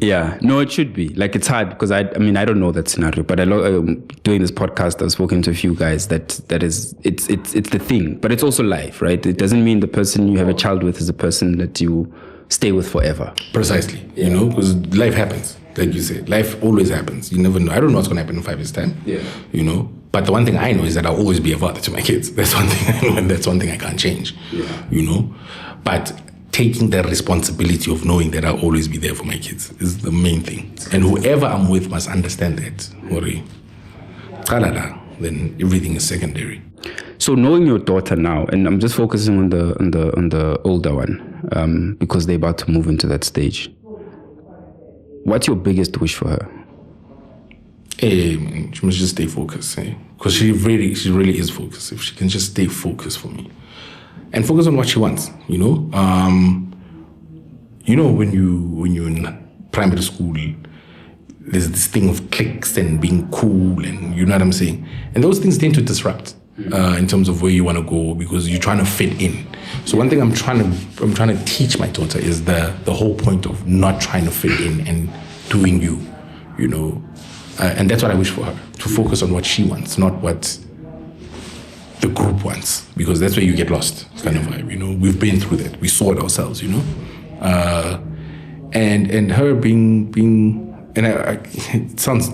Speaker 1: Yeah. No, it should be. Like it's hard because I don't know that scenario, but doing this podcast, I've spoken to a few guys that is it's the thing, but it's also life, right? It doesn't mean the person you have a child with is a person that you stay with forever.
Speaker 2: Precisely. Because life happens. Like you said, life always happens. You never know. I don't know what's going to happen in 5 years' time.
Speaker 1: Yeah.
Speaker 2: But the one thing I know is that I'll always be a father to my kids. That's one thing I know, and that's one thing I can't change. Yeah. But taking that responsibility of knowing that I'll always be there for my kids is the main thing. And whoever I'm with must understand that. Then everything is secondary.
Speaker 1: So knowing your daughter now, and I'm just focusing on the older one, because they're about to move into that stage. What's your biggest wish for her?
Speaker 2: She must just stay focused, because she really is focused. If she can just stay focused for me and focus on what she wants, when you're in primary school, there's this thing of cliques and being cool, and you know what I'm saying, and those things tend to disrupt in terms of where you want to go because you're trying to fit in. So one thing I'm trying to teach my daughter is the whole point of not trying to fit in and doing you, and that's what I wish for her, to focus on what she wants, not what the group wants, because that's where you get lost, kind of vibe. We've been through that, we saw it ourselves, and her being and it sounds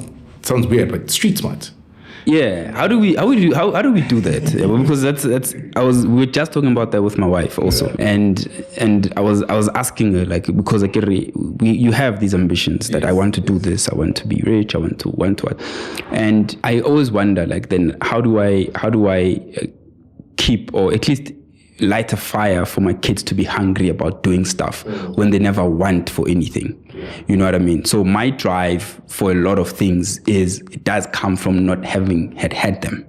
Speaker 2: weird, but street smart.
Speaker 1: Yeah, how do we do that? Because we were just talking about that with my wife also, and I was asking her, like, because you have these ambitions that I want to do this, I want to be rich, I want to, and I always wonder, like, then how do I keep, or at least light a fire for my kids to be hungry about doing stuff when they never want for anything. You know what I mean? So my drive for a lot of things it does come from not having had them.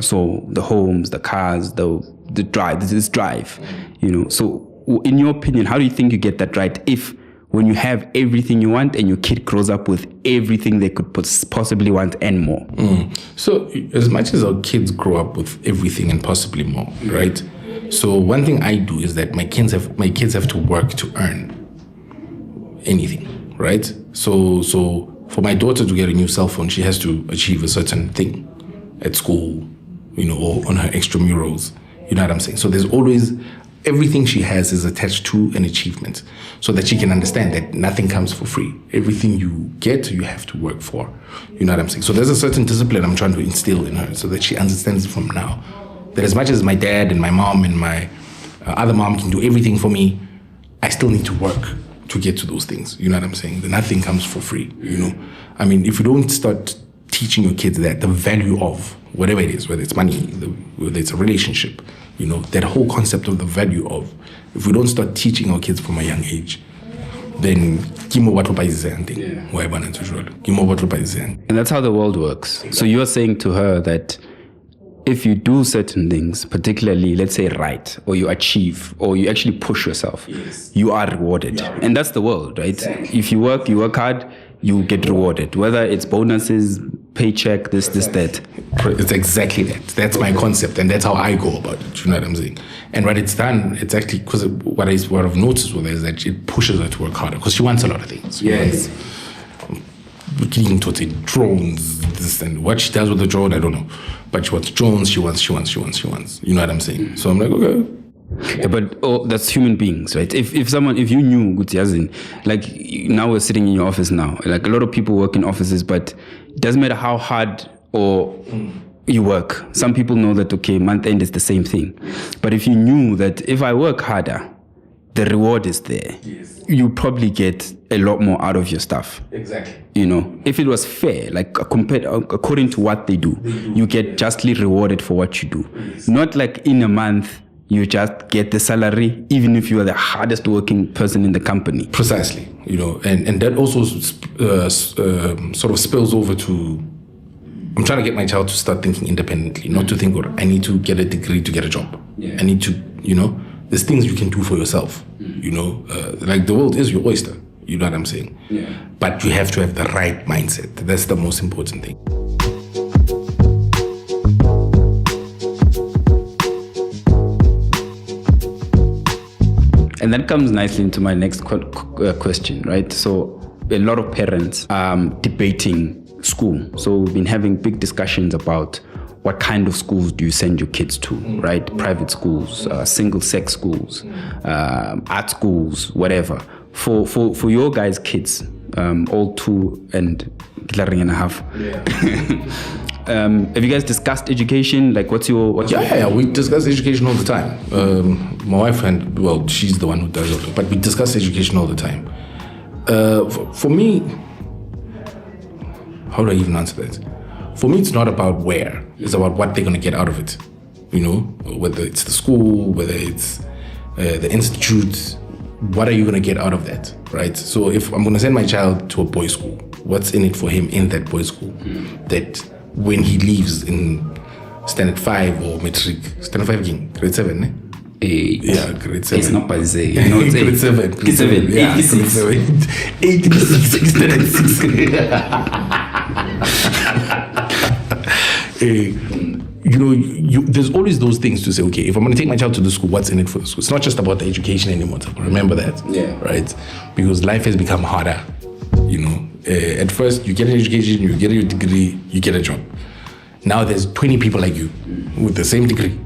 Speaker 1: So the homes, the cars, the drive, this drive, So in your opinion, how do you think you get that right if when you have everything you want and your kid grows up with everything they could possibly want and more?
Speaker 2: So as much as our kids grow up with everything and possibly more, right? So one thing I do is that my kids have to work to earn anything, right? So for my daughter to get a new cell phone, she has to achieve a certain thing at school, or on her extramurals. You know what I'm saying? So there's always, everything she has is attached to an achievement, so that she can understand that nothing comes for free. Everything you get, you have to work for. You know what I'm saying? So there's a certain discipline I'm trying to instill in her, so that she understands from now that as much as my dad and my mom and my other mom can do everything for me, I still need to work to get to those things. You know what I'm saying? That nothing comes for free, I mean, if you don't start teaching your kids that the value of whatever it is, whether it's money, whether it's a relationship, that whole concept of the value of, if we don't start teaching our kids from a young age, then
Speaker 1: and that's how the world works. Exactly. So you're saying to her that if you do certain things, particularly, let's say, right, or you achieve, or you actually push yourself, yes, you are rewarded. Yeah. And that's the world, right? Exactly. If you work hard, you get rewarded. Whether it's bonuses, paycheck, this, that.
Speaker 2: It's exactly that. That's my concept, and that's how I go about it. You know what I'm saying? And what it's done, it's actually, because what I've noticed with her is that it pushes her to work harder, because she wants a lot of things.
Speaker 1: Yes.
Speaker 2: Looking towards drones, this and what she does with the drone, I don't know. But she wants drones, she wants. You know what I'm saying? So I'm like, okay.
Speaker 1: Yeah, but that's human beings, right? If you knew Gutiazin, like now we're sitting in your office now, like a lot of people work in offices, but it doesn't matter how hard or you work. Some people know that, okay, month end is the same thing. But if you knew that if I work harder, the reward is there, yes, you probably get a lot more out of your stuff.
Speaker 2: Exactly.
Speaker 1: If it was fair, like according to what they do, you get justly rewarded for what you do. Yes. Not like in a month, you just get the salary, even if you are the hardest working person in the company.
Speaker 2: Precisely, and that also sort of spills over to, I'm trying to get my child to start thinking independently, not to think, I need to get a degree to get a job. Yeah. I need to, there's things you can do for yourself, like the world is your oyster, you know what I'm saying? Yeah. But you have to have the right mindset. That's the most important thing.
Speaker 1: And that comes nicely into my next question, right? So a lot of parents debating school. So we've been having big discussions about what kind of schools do you send your kids to, right? Private schools, single-sex schools, art schools, whatever. For your guys' kids, all 2 and 1.5. Yeah. Have you guys discussed education? Like, what's your...
Speaker 2: Yeah, we discuss education all the time. My wife she's the one who does it, but we discuss education all the time. For me, how do I even answer that? For me, it's not about where. It's about what they're going to get out of it. Whether it's the school, whether it's the institute, what are you going to get out of that, right? So if I'm going to send my child to a boys' school, what's in it for him in that boys' school? That when he leaves in standard 5 or matric, standard 5 grade 7, eh? Yeah, grade 7.
Speaker 1: It's not by say.
Speaker 2: It's grade 7.
Speaker 1: Grade 7.
Speaker 2: Yeah, grade 7. 86, standard 6. There's always those things to say, okay, if I'm going to take my child to the school, what's in it for the school? It's not just about the education anymore. Remember that.
Speaker 1: Yeah.
Speaker 2: Right? Because life has become harder. At first, you get an education, you get your degree, you get a job. Now there's 20 people like you with the same degree.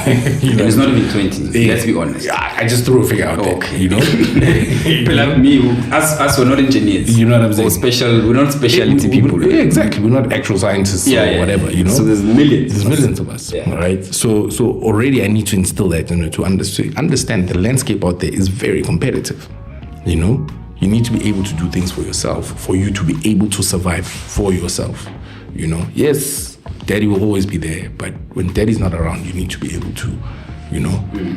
Speaker 1: It's not even 20. Let's be honest.
Speaker 2: I just threw a figure out there.
Speaker 1: Like me, us, we're not engineers.
Speaker 2: You know what I'm saying?
Speaker 1: We're not specialty people.
Speaker 2: Yeah, exactly. We're not actual scientists or whatever.
Speaker 1: So there's millions.
Speaker 2: There's millions of us. Yeah. Right. So already I need to instill that to understand the landscape out there is very competitive. You need to be able to do things for yourself, for you to be able to survive for yourself. Yes, daddy will always be there, but when daddy's not around, you need to be able to,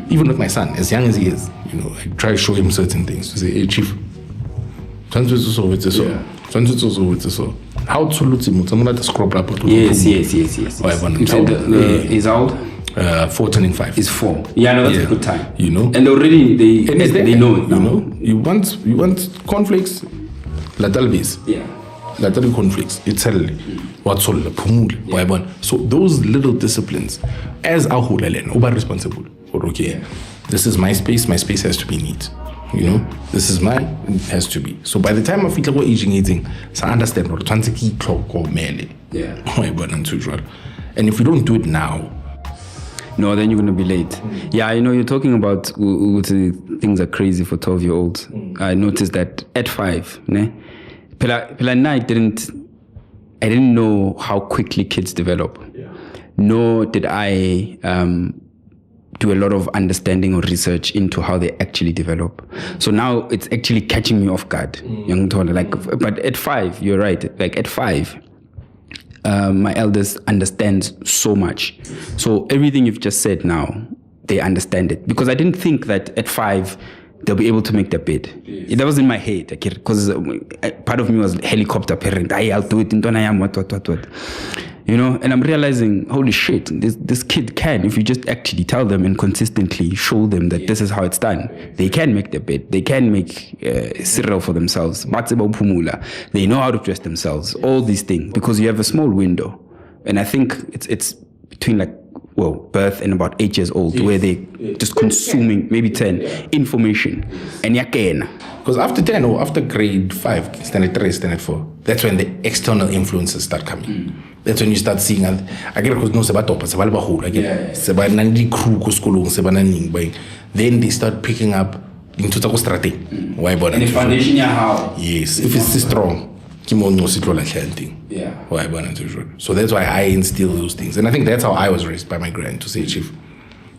Speaker 2: even with my son, as young as he is, I try to show him certain things to say, hey, chief, how to scrub up?
Speaker 1: Yes. He's old?
Speaker 2: 4 turning 5.
Speaker 1: He's 4. Yeah, no, that's a good time. And
Speaker 2: already
Speaker 1: they know it now.
Speaker 2: You want cornflakes, latalbis. Yeah. Latal conflicts, it's so those little disciplines, as a whole, responsible. Okay, this is my space has to be neat. You know, this is mine, it has to be. So by the time I feel like aging, so I understand what I'm saying.
Speaker 1: Yeah.
Speaker 2: And if we don't do it now,
Speaker 1: no, then you're going to be late. Yeah, you know, you're talking about things are crazy for 12-year-olds. I noticed that at 5, I didn't know how quickly kids develop.
Speaker 2: Yeah.
Speaker 1: Nor did I do a lot of understanding or research into how they actually develop. So now it's actually catching me off guard. But at 5, you're right. Like at 5, my eldest understands so much. So everything you've just said now, they understand it. Because I didn't think that at 5, they'll be able to make their bed. Yes. That was in my head, because part of me was helicopter parent. I'll do it. What. You know, and I'm realizing, holy shit, this kid can, if you just actually tell them and consistently show them that this is how it's done, they can make their bed, they can make cereal for themselves, they know how to dress themselves, all these things, because you have a small window. And I think it's between birth and about 8 years old, where they just consuming, maybe 10, information. And
Speaker 2: because after 10 or after grade 5, standard 3, standard 4, that's when the external influences start coming. That's when you start seeing, I get because no sebatopa, sebalbahul, I get sebanandi crew kuskulung, sebanani. Then they start picking up into the strategy. Why bother?
Speaker 1: And the foundation, how?
Speaker 2: Yes, if it's strong, yeah. Why bother? So that's why I instill those things, and I think that's how I was raised by my grand to say, Chief,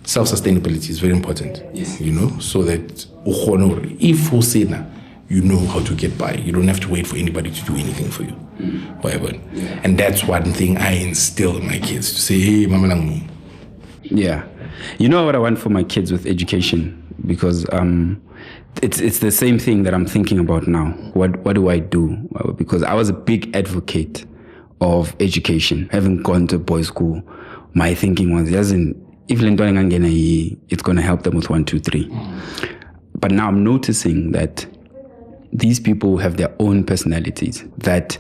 Speaker 2: self-sustainability is very important.
Speaker 1: Yes.
Speaker 2: You know, so that if you know how to get by. You don't have to wait for anybody to do anything for you. Whatever. Yeah. And that's one thing I instill in my kids to say, hey, mama lang.
Speaker 1: Yeah. You know what I want for my kids with education? Because it's the same thing that I'm thinking about now. What do I do? Because I was a big advocate of education. Having gone to boys' school, my thinking was, if it's going to help them with 1, 2, 3. But now I'm noticing that these people have their own personalities, that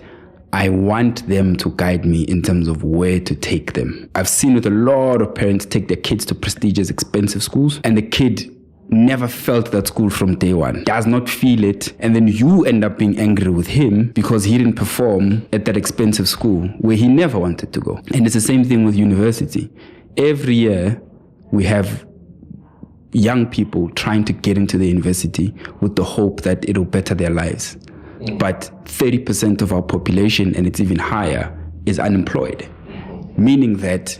Speaker 1: I want them to guide me in terms of where to take them. I've seen with a lot of parents take their kids to prestigious, expensive schools, and the kid never felt that school from day one, does not feel it, and then you end up being angry with him because he didn't perform at that expensive school where he never wanted to go. And it's the same thing with university. Every year we have young people trying to get into the university with the hope that it'll better their lives. But 30% of our population, and it's even higher, is unemployed, meaning that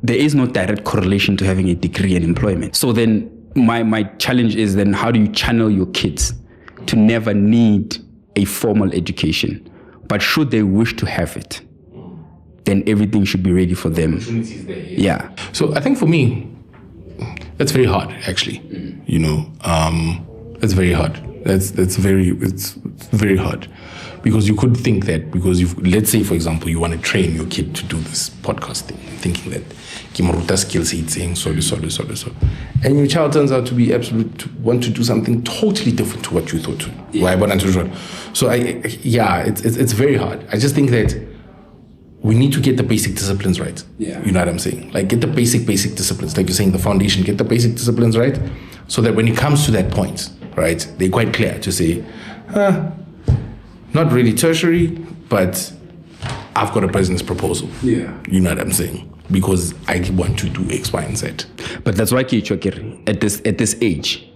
Speaker 1: there is no direct correlation to having a degree and employment. So then my challenge is then, how do you channel your kids to never need a formal education, but should they wish to have it, then everything should be ready for them.
Speaker 2: Opportunities there.
Speaker 1: Yeah.
Speaker 2: So I think for me, that's very hard, actually. You know, that's very hard. It's very hard, because you could think that because let's say, for example, you want to train your kid to do this podcast thing, thinking that Kimaruta skills he's saying so, and your child turns out to be want to do something totally different to what you thought. So it's very hard. I just think that we need to get the basic disciplines right.
Speaker 1: Yeah.
Speaker 2: You know what I'm saying? Like, get the basic disciplines. Like you're saying, the foundation, get the basic disciplines right, so that when it comes to that point, right, they're quite clear to say, not really tertiary, but I've got a business proposal.
Speaker 1: Yeah.
Speaker 2: You know what I'm saying? Because I want to do X, Y, and Z.
Speaker 1: But that's why at this age,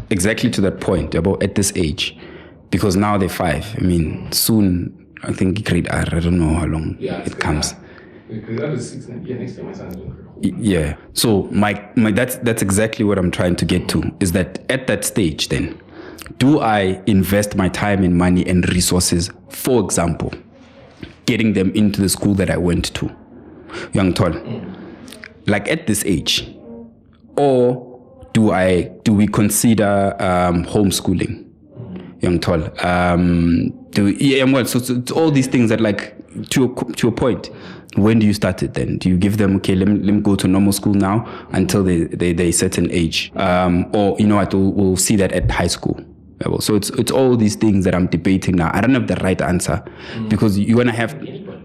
Speaker 1: exactly to that point, about at this age, because now they're 5. I mean, soon, I think grade R, I don't know how long it comes. Yeah. So that's exactly what I'm trying to get to, is that at that stage then, do I invest my time and money and resources, for example, getting them into the school that I went to, young tall, like at this age, or do we consider homeschooling? Young tall. So it's all these things that, like, to a point, when do you start it then? Do you give them, okay, let me go to normal school now until they certain age? Or, you know what, we'll see that at high school level. So it's all these things that I'm debating now. I don't have the right answer, because you want to have,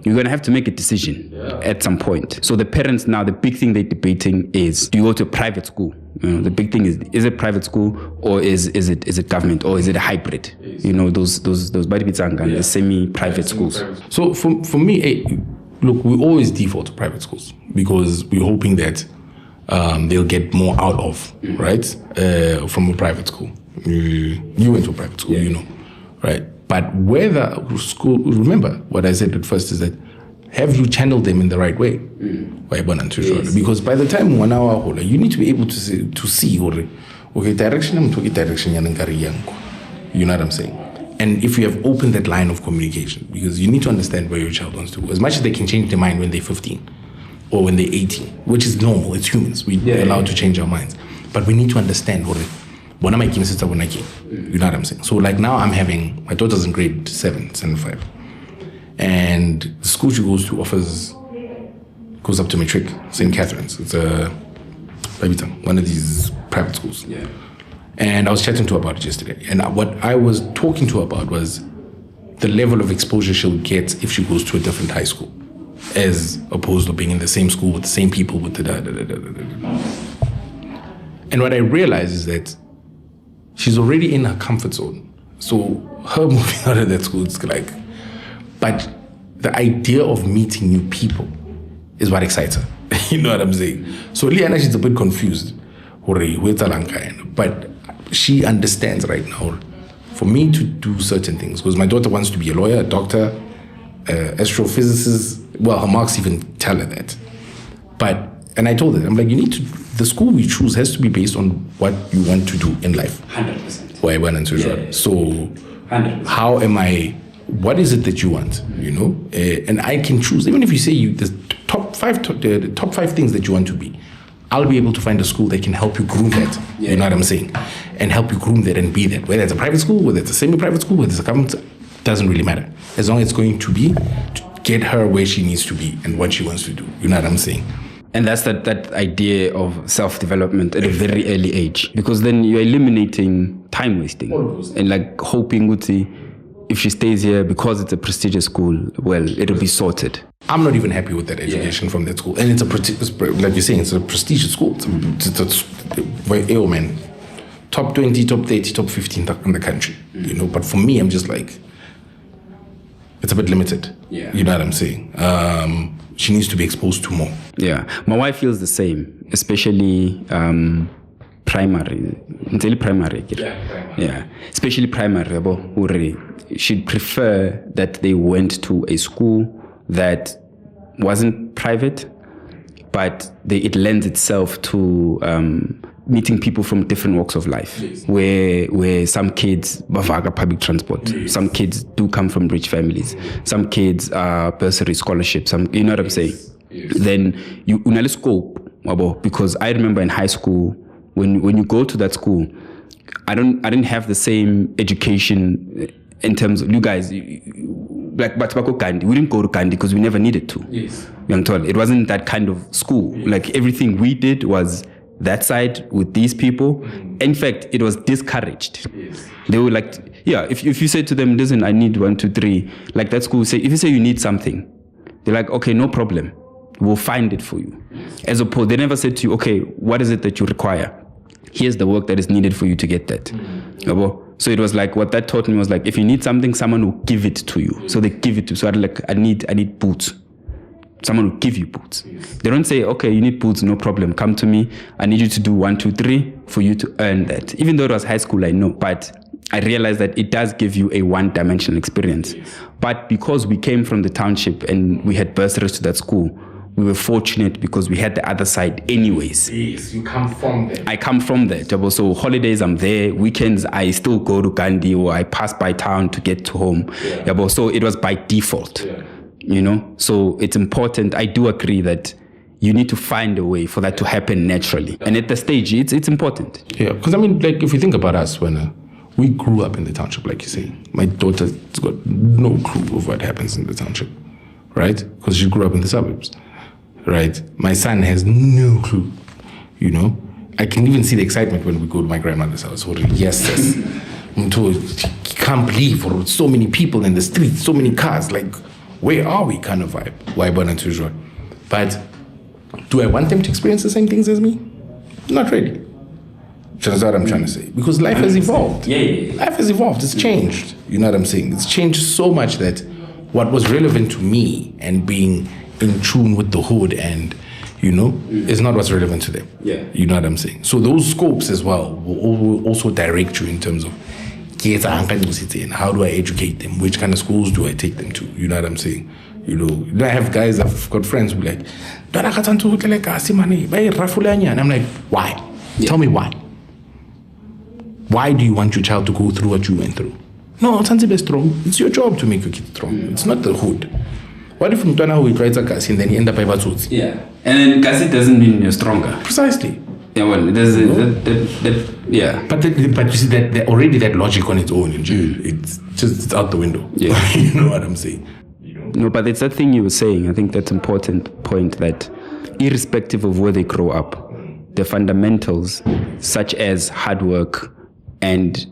Speaker 1: you're going to have to make a decision at some point. So the parents now, the big thing they're debating is, do you go to a private school? The big thing is it private school or is it government or is it a hybrid? Those the semi-private schools.
Speaker 2: So for me, look, we always default to private schools because we're hoping that they'll get more out of, right, from a private school. You went to a private school, right? But whether school, remember what I said at first is that have you channeled them in the right way? Because by the time 1 hour, you need to be able to see, okay, direction, I'm talking direction, you know what I'm saying? And if you have opened that line of communication, because you need to understand where your child wants to go, as much as they can change their mind when they're 15 or when they're 18, which is normal, it's humans, we're allowed to change our minds. But we need to understand what you know what I'm saying? So like now my daughter's in grade 7, 5. And the school she goes to goes up to matric, St. Catherine's. It's one of these private schools. Yeah. And I was chatting to her about it yesterday. And what I was talking to her about was the level of exposure she'll get if she goes to a different high school, as opposed to being in the same school with the same people with the And what I realized is that she's already in her comfort zone. So her moving out of that school is like, but the idea of meeting new people is what excites her. You know what I'm saying? So Liana, she's a bit confused. But she understands right now, for me to do certain things, because my daughter wants to be a lawyer, a doctor, astrophysicist. Well, her marks even tell her that. And I told her, I'm like, the school we choose has to be based on what you want to do in life.
Speaker 1: 100%.
Speaker 2: So
Speaker 1: 100%.
Speaker 2: What is it that you want, and I can choose, even if you say the top five things that you want to be, I'll be able to find a school that can help you groom that, you know what I'm saying, and help you groom that and be that, whether it's a private school, whether it's a semi-private school, whether it's a government, doesn't really matter, as long as it's going to be to get her where she needs to be and what she wants to do, you know what I'm saying.
Speaker 1: And that's that idea of self-development at a very early age, because then you're eliminating time wasting and like hoping if she stays here because it's a prestigious school, well, it'll be sorted.
Speaker 2: I'm not even happy with that education from that school. And it's like you're saying, it's a prestigious school. Man, top 20, top 30, top 15 in the country, But for me, I'm just like, it's a bit limited.
Speaker 1: Yeah.
Speaker 2: You know what I'm saying? She needs to be exposed to more.
Speaker 1: Yeah. My wife feels the same, especially primary. Until primary. Yeah. Especially primary. She'd prefer that they went to a school that wasn't private, but it lends itself to meeting people from different walks of life, where some kids bavaga public transport, some kids do come from rich families, some kids are bursary scholarships, you know what I'm saying? Then you unali scope, because I remember in high school when you go to that school, I didn't have the same education in terms of you guys. Like Batbako Gandhi, we didn't go to Gandhi because we never needed to.
Speaker 2: Yes.
Speaker 1: It wasn't that kind of school. Yes. Like everything we did was that side with these people. In fact, it was discouraged.
Speaker 2: Yes.
Speaker 1: They were like, if you say to them, listen, I need 1, 2, 3, like that school say, if you say you need something, they're like, okay, no problem. We'll find it for you. As opposed, they never said to you, okay, what is it that you require? Here's the work that is needed for you to get that. So it was like, what that taught me was like, if you need something, someone will give it to you. So they give it to you. So I need boots. Someone will give you boots. They don't say, okay, you need boots, no problem. Come to me. I need you to do 1, 2, 3 for you to earn that. Even though it was high school, I know. But I realized that it does give you a one-dimensional experience. But because we came from the township and we had bursaries to that school, we were fortunate because we had the other side anyways.
Speaker 2: Yes, you come from there.
Speaker 1: I come from there. So holidays, I'm there. Weekends, I still go to Gandhi or I pass by town to get to home. So it was by default, So it's important. I do agree that you need to find a way for that to happen naturally. And at the stage, it's important.
Speaker 2: Yeah, because like if you think about us, when we grew up in the township, like you say, my daughter's got no clue of what happens in the township, right? Because she grew up in the suburbs. Right, my son has no clue. I can even see the excitement when we go to my grandmother's house. Yes. I'm told, you can't believe so many people in the street, so many cars. Like, where are we kind of vibe. Why born and usual. But do I want them to experience the same things as me? Not really. That's what I'm trying to say. Because life has evolved.
Speaker 1: Yeah.
Speaker 2: Life has evolved. It's changed. You know what I'm saying? It's changed so much that what was relevant to me and being in tune with the hood and, is not what's relevant to them.
Speaker 1: Yeah.
Speaker 2: You know what I'm saying? So those scopes as well will also direct you in terms of how do I educate them? Which kind of schools do I take them to? You know what I'm saying? I have guys, I've got friends who are like, and I'm like, why? Yeah. Tell me why. Why do you want your child to go through what you went through? No, it's strong. It's your job to make your kid strong. It's not the hood. What if Mtwana tries a kasi and then you end up by Batsutsi?
Speaker 1: Yeah. And then kasi doesn't mean you're stronger.
Speaker 2: Precisely.
Speaker 1: Yeah, well, there's yeah.
Speaker 2: But you see that already that logic on its own, it's out the window.
Speaker 1: Yeah.
Speaker 2: You know what I'm saying?
Speaker 1: No, but it's that thing you were saying. I think that's an important point, that irrespective of where they grow up, the fundamentals such as hard work and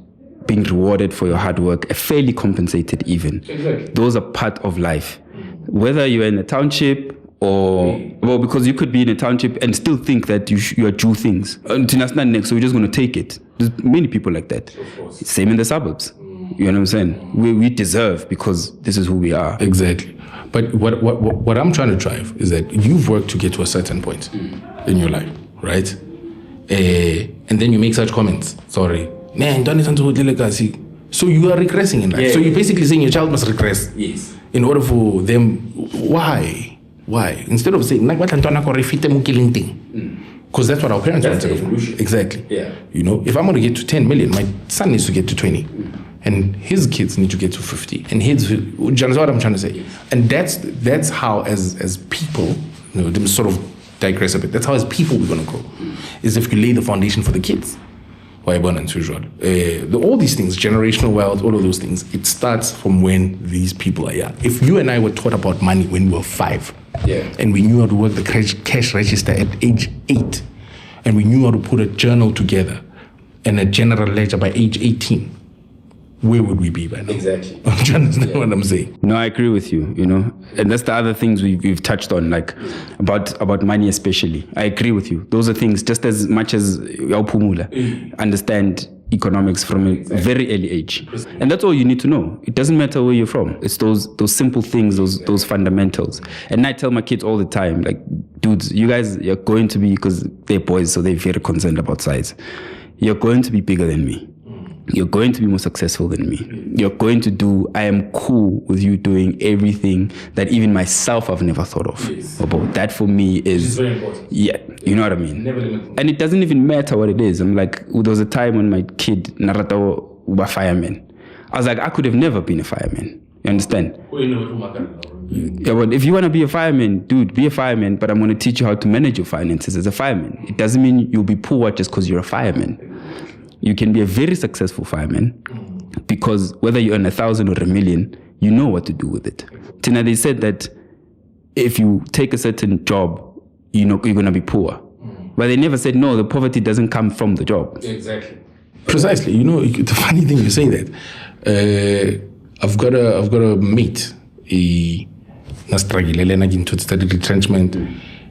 Speaker 1: being rewarded for your hard work, fairly compensated even.
Speaker 2: Exactly.
Speaker 1: Those are part of life. Whether you're in a township because you could be in a township and still think that you are due things. Until not next, so we're just going to take it. There's many people like that. Same in the suburbs. You know what I'm saying? We deserve because this is who we are.
Speaker 2: Exactly. But what I'm trying to drive is that you've worked to get to a certain point in your life, right? And then you make such comments. Sorry. Man, don't listen to legacy. So you are regressing in life. Yeah. So you're basically saying your child must regress.
Speaker 1: Yes.
Speaker 2: In order for them, why? Instead of saying, because that's what our parents wanted. Exactly.
Speaker 1: Yeah.
Speaker 2: If I'm going to get to 10 million, my son needs to get to 20. And his kids need to get to 50. And do you know what I'm trying to say? And that's how, as people, them sort of digress a bit. That's how, as people, we're going to go. Is if you lay the foundation for the kids. Why born and usual. All these things, generational wealth, all of those things, it starts from when these people are young. If you and I were taught about money when we were 5, and we knew how to work the cash register at age 8, and we knew how to put a journal together and a general ledger by age 18, where would we be by now?
Speaker 1: Exactly.
Speaker 2: Do you understand what I'm saying?
Speaker 1: No, I agree with you, And that's the other things we've touched on, like about money especially. I agree with you. Those are things just as much as understand economics from a very early age. And that's all you need to know. It doesn't matter where you're from. It's those simple things, those fundamentals. And I tell my kids all the time, like, dudes, you guys, you're going to be, because they're boys, so they're very concerned about size. You're going to be bigger than me. You're going to be more successful than me. You're going to I am cool with you doing everything that even myself I've never thought of. Yes. About that for me is very important. Yeah, you know what I mean? Never limit. And it doesn't even matter what it is. I'm like, there was a time when my kid, Narata, was a fireman. I was like, I could have never been a fireman. You understand? Yeah, but if you want to be a fireman, dude, be a fireman, but I'm going to teach you how to manage your finances as a fireman. It doesn't mean you'll be poor just because you're a fireman. You can be a very successful fireman because whether you earn 1,000 or 1,000,000, you know what to do with it. Tina, they said that if you take a certain job, you're going to be poor. But they never said, no, the poverty doesn't come from the job.
Speaker 2: Exactly. Precisely. The funny thing you say that. I've got a mate. He studied retrenchment.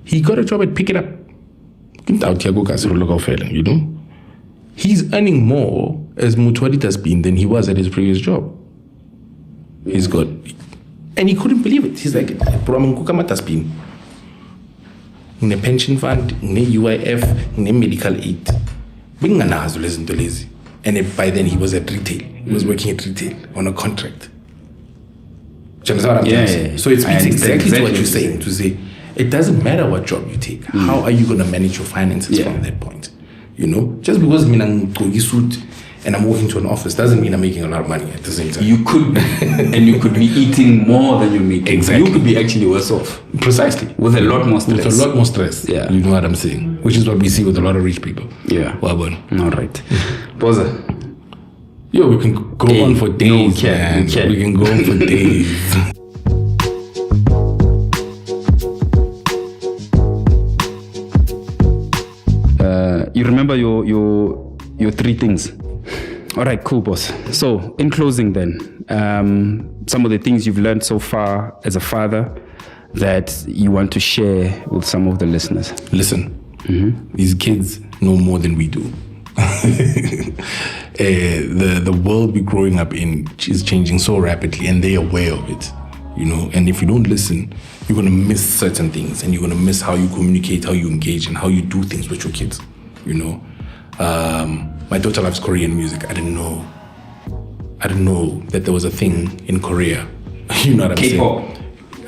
Speaker 2: He got a job at Pick It Up. He's earning more as Mutwadi has been than he was at his previous job. He's got, and he couldn't believe it. He's like, bro, I'm in a pension fund, in a UIF, in a medical aid. And by then he was at retail. He was working at retail on a contract. Do you understand what I'm saying? So it speaks exactly to what you're saying, to say, it doesn't matter what job you take. How are you going to manage your finances from that point? Just because I'm in a suit and I'm walking to an office doesn't mean I'm making a lot of money at the same time.
Speaker 1: You could be, and you could be eating more than you're making.
Speaker 2: Exactly.
Speaker 1: You could be actually worse off.
Speaker 2: Precisely.
Speaker 1: With a lot more stress.
Speaker 2: With a lot more stress. Yeah. You know what I'm saying? Which is what we see with a lot of rich people.
Speaker 1: Yeah.
Speaker 2: Well,
Speaker 1: all right. Boza.
Speaker 2: Yo, we can go on for days, man. We can go on for days.
Speaker 1: You remember your 3 things. All right, cool, boss. So, in closing then, some of the things you've learned so far as a father that you want to share with some of the listeners?
Speaker 2: Listen, these kids know more than we do. The world we're growing up in is changing so rapidly, and they're aware of it, you know. And if you don't listen, you're going to miss certain things, and you're going to miss how you communicate, how you engage, and how you do things with your kids, you know. My daughter loves Korean music. I didn't know that there was a thing in Korea. You know what I'm
Speaker 1: K-pop.
Speaker 2: saying?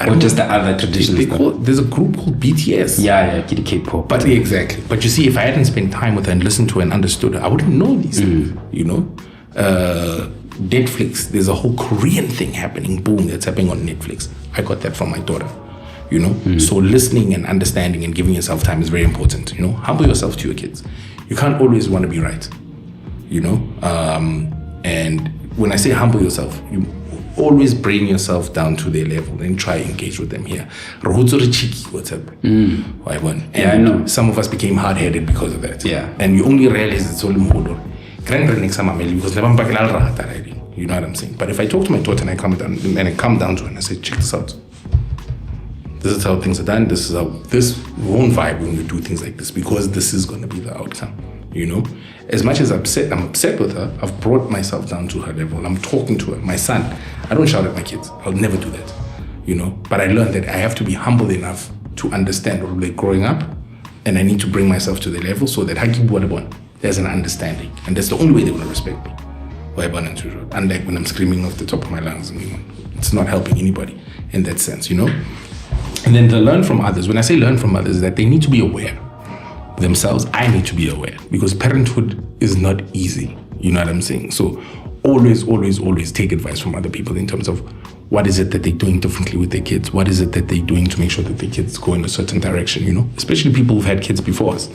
Speaker 1: Or just the other traditional
Speaker 2: There's a group called BTS.
Speaker 1: Yeah, K-pop.
Speaker 2: But exactly. But you see, if I hadn't spent time with her and listened to her and understood her, I wouldn't know these things, you know? Netflix, there's a whole Korean thing happening, boom, that's happening on Netflix. I got that from my daughter, you know? So listening and understanding and giving yourself time is very important, you know? Humble yourself to your kids. You can't always want to be right, you know? And when I say humble yourself, you always bring yourself down to their level and try to engage with them here. Cheeky, what's up? And
Speaker 1: I know.
Speaker 2: Some of us became hard-headed because of that.
Speaker 1: Yeah.
Speaker 2: And you only realize it's only more because you know what I'm saying? But if I talk to my daughter and I come down to her and I say, check this out. This is how things are done. This won't vibe when we do things like this, because this is going to be the outcome, you know? As much as I'm upset with her, I've brought myself down to her level. I'm talking to her. My son, I don't shout at my kids. I'll never do that, you know? But I learned that I have to be humble enough to understand what they're growing up, and I need to bring myself to their level so that there's an understanding. And that's the only way they're going to respect me. Unlike when I'm screaming off the top of my lungs, it's not helping anybody in that sense, you know? And then to learn from others. When I say learn from others, that they need to be aware themselves. I need to be aware, because parenthood is not easy. You know what I'm saying? So always take advice from other people in terms of what is it that they're doing differently with their kids? What is it that they're doing to make sure that their kids go in a certain direction, you know? Especially people who've had kids before us.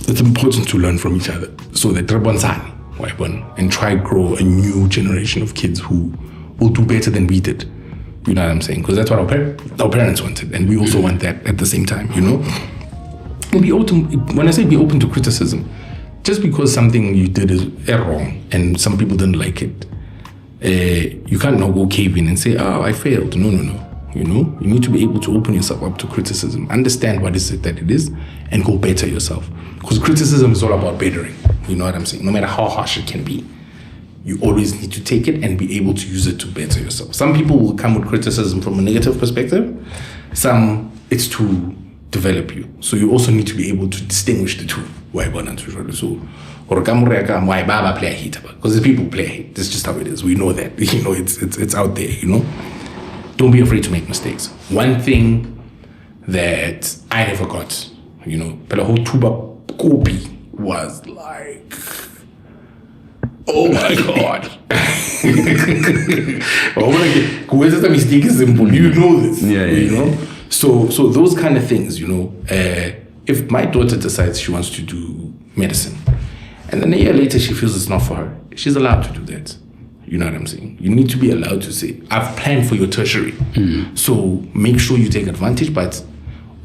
Speaker 2: It's important to learn from each other so that and try grow a new generation of kids who will do better than we did. You know what I'm saying? Because that's what our parents wanted, and we also want that at the same time, you know? And be open. When I say be open to criticism, just because something you did is wrong and some people didn't like it, you can't now go cave in and say, oh, I failed. No. You know, you need to be able to open yourself up to criticism, understand what is it that it is, and go better yourself. Because criticism is all about bettering. You know what I'm saying? No matter how harsh it can be, you always need to take it and be able to use it to better yourself. Some people will come with criticism from a negative perspective. Some, it's to develop you. So you also need to be able to distinguish the two. So, why Baba play a hate? Because the people play a hate. That's just how it is. We know that. You know, it's out there, you know? Don't be afraid to make mistakes. One thing that I never got, you know, but the whole tuba kopi was like, oh my God. The mistake is simple. You know this. You know? So those kind of things, you know, if my daughter decides she wants to do medicine, and then a year later she feels it's not for her, she's allowed to do that. You know what I'm saying? You need to be allowed to say, I've planned for your tertiary. So make sure you take advantage, but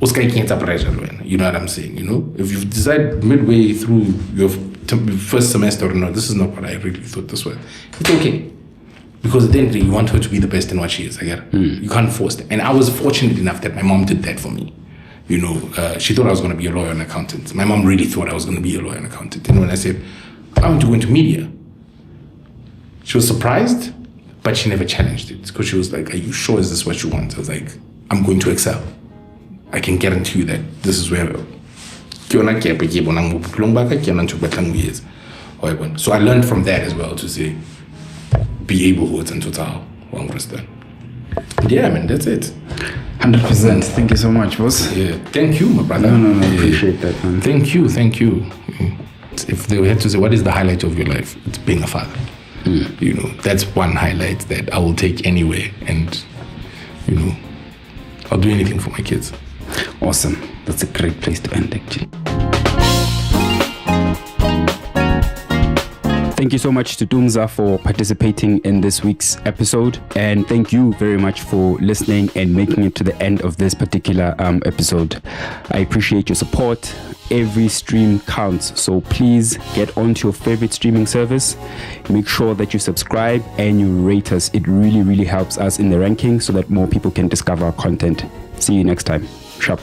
Speaker 2: you know what I'm saying? You know, if you've decided midway through your first semester, no, this is not what I really thought this was, it's okay. Because at the end of the day, you want her to be the best in what she is. I get it. You can't force it. And I was fortunate enough that my mom did that for me. You know, she thought I was going to be a lawyer and accountant. My mom really thought I was going to be a lawyer and accountant. And when I said, I want to go into media, she was surprised, but she never challenged it. Because she was like, are you sure is this what you want? I was like, I'm going to excel. I can guarantee you that this is where. So I learned from that as well to say, be able to and total. Yeah, man, that's it.
Speaker 1: 100%. Thank you so much, boss.
Speaker 2: Yeah, thank you, my brother.
Speaker 1: No, I appreciate that, man.
Speaker 2: Thank you. If they had to say, what is the highlight of your life? It's being a father. You know, that's one highlight that I will take anywhere, and you know, I'll do anything for my kids.
Speaker 1: Awesome. That's a great place to end, actually. Thank you so much to Tumza for participating in this week's episode. And thank you very much for listening and making it to the end of this particular episode. I appreciate your support. Every stream counts. So please get onto your favorite streaming service. Make sure that you subscribe and you rate us. It really, really helps us in the ranking so that more people can discover our content. See you next time. Sharp.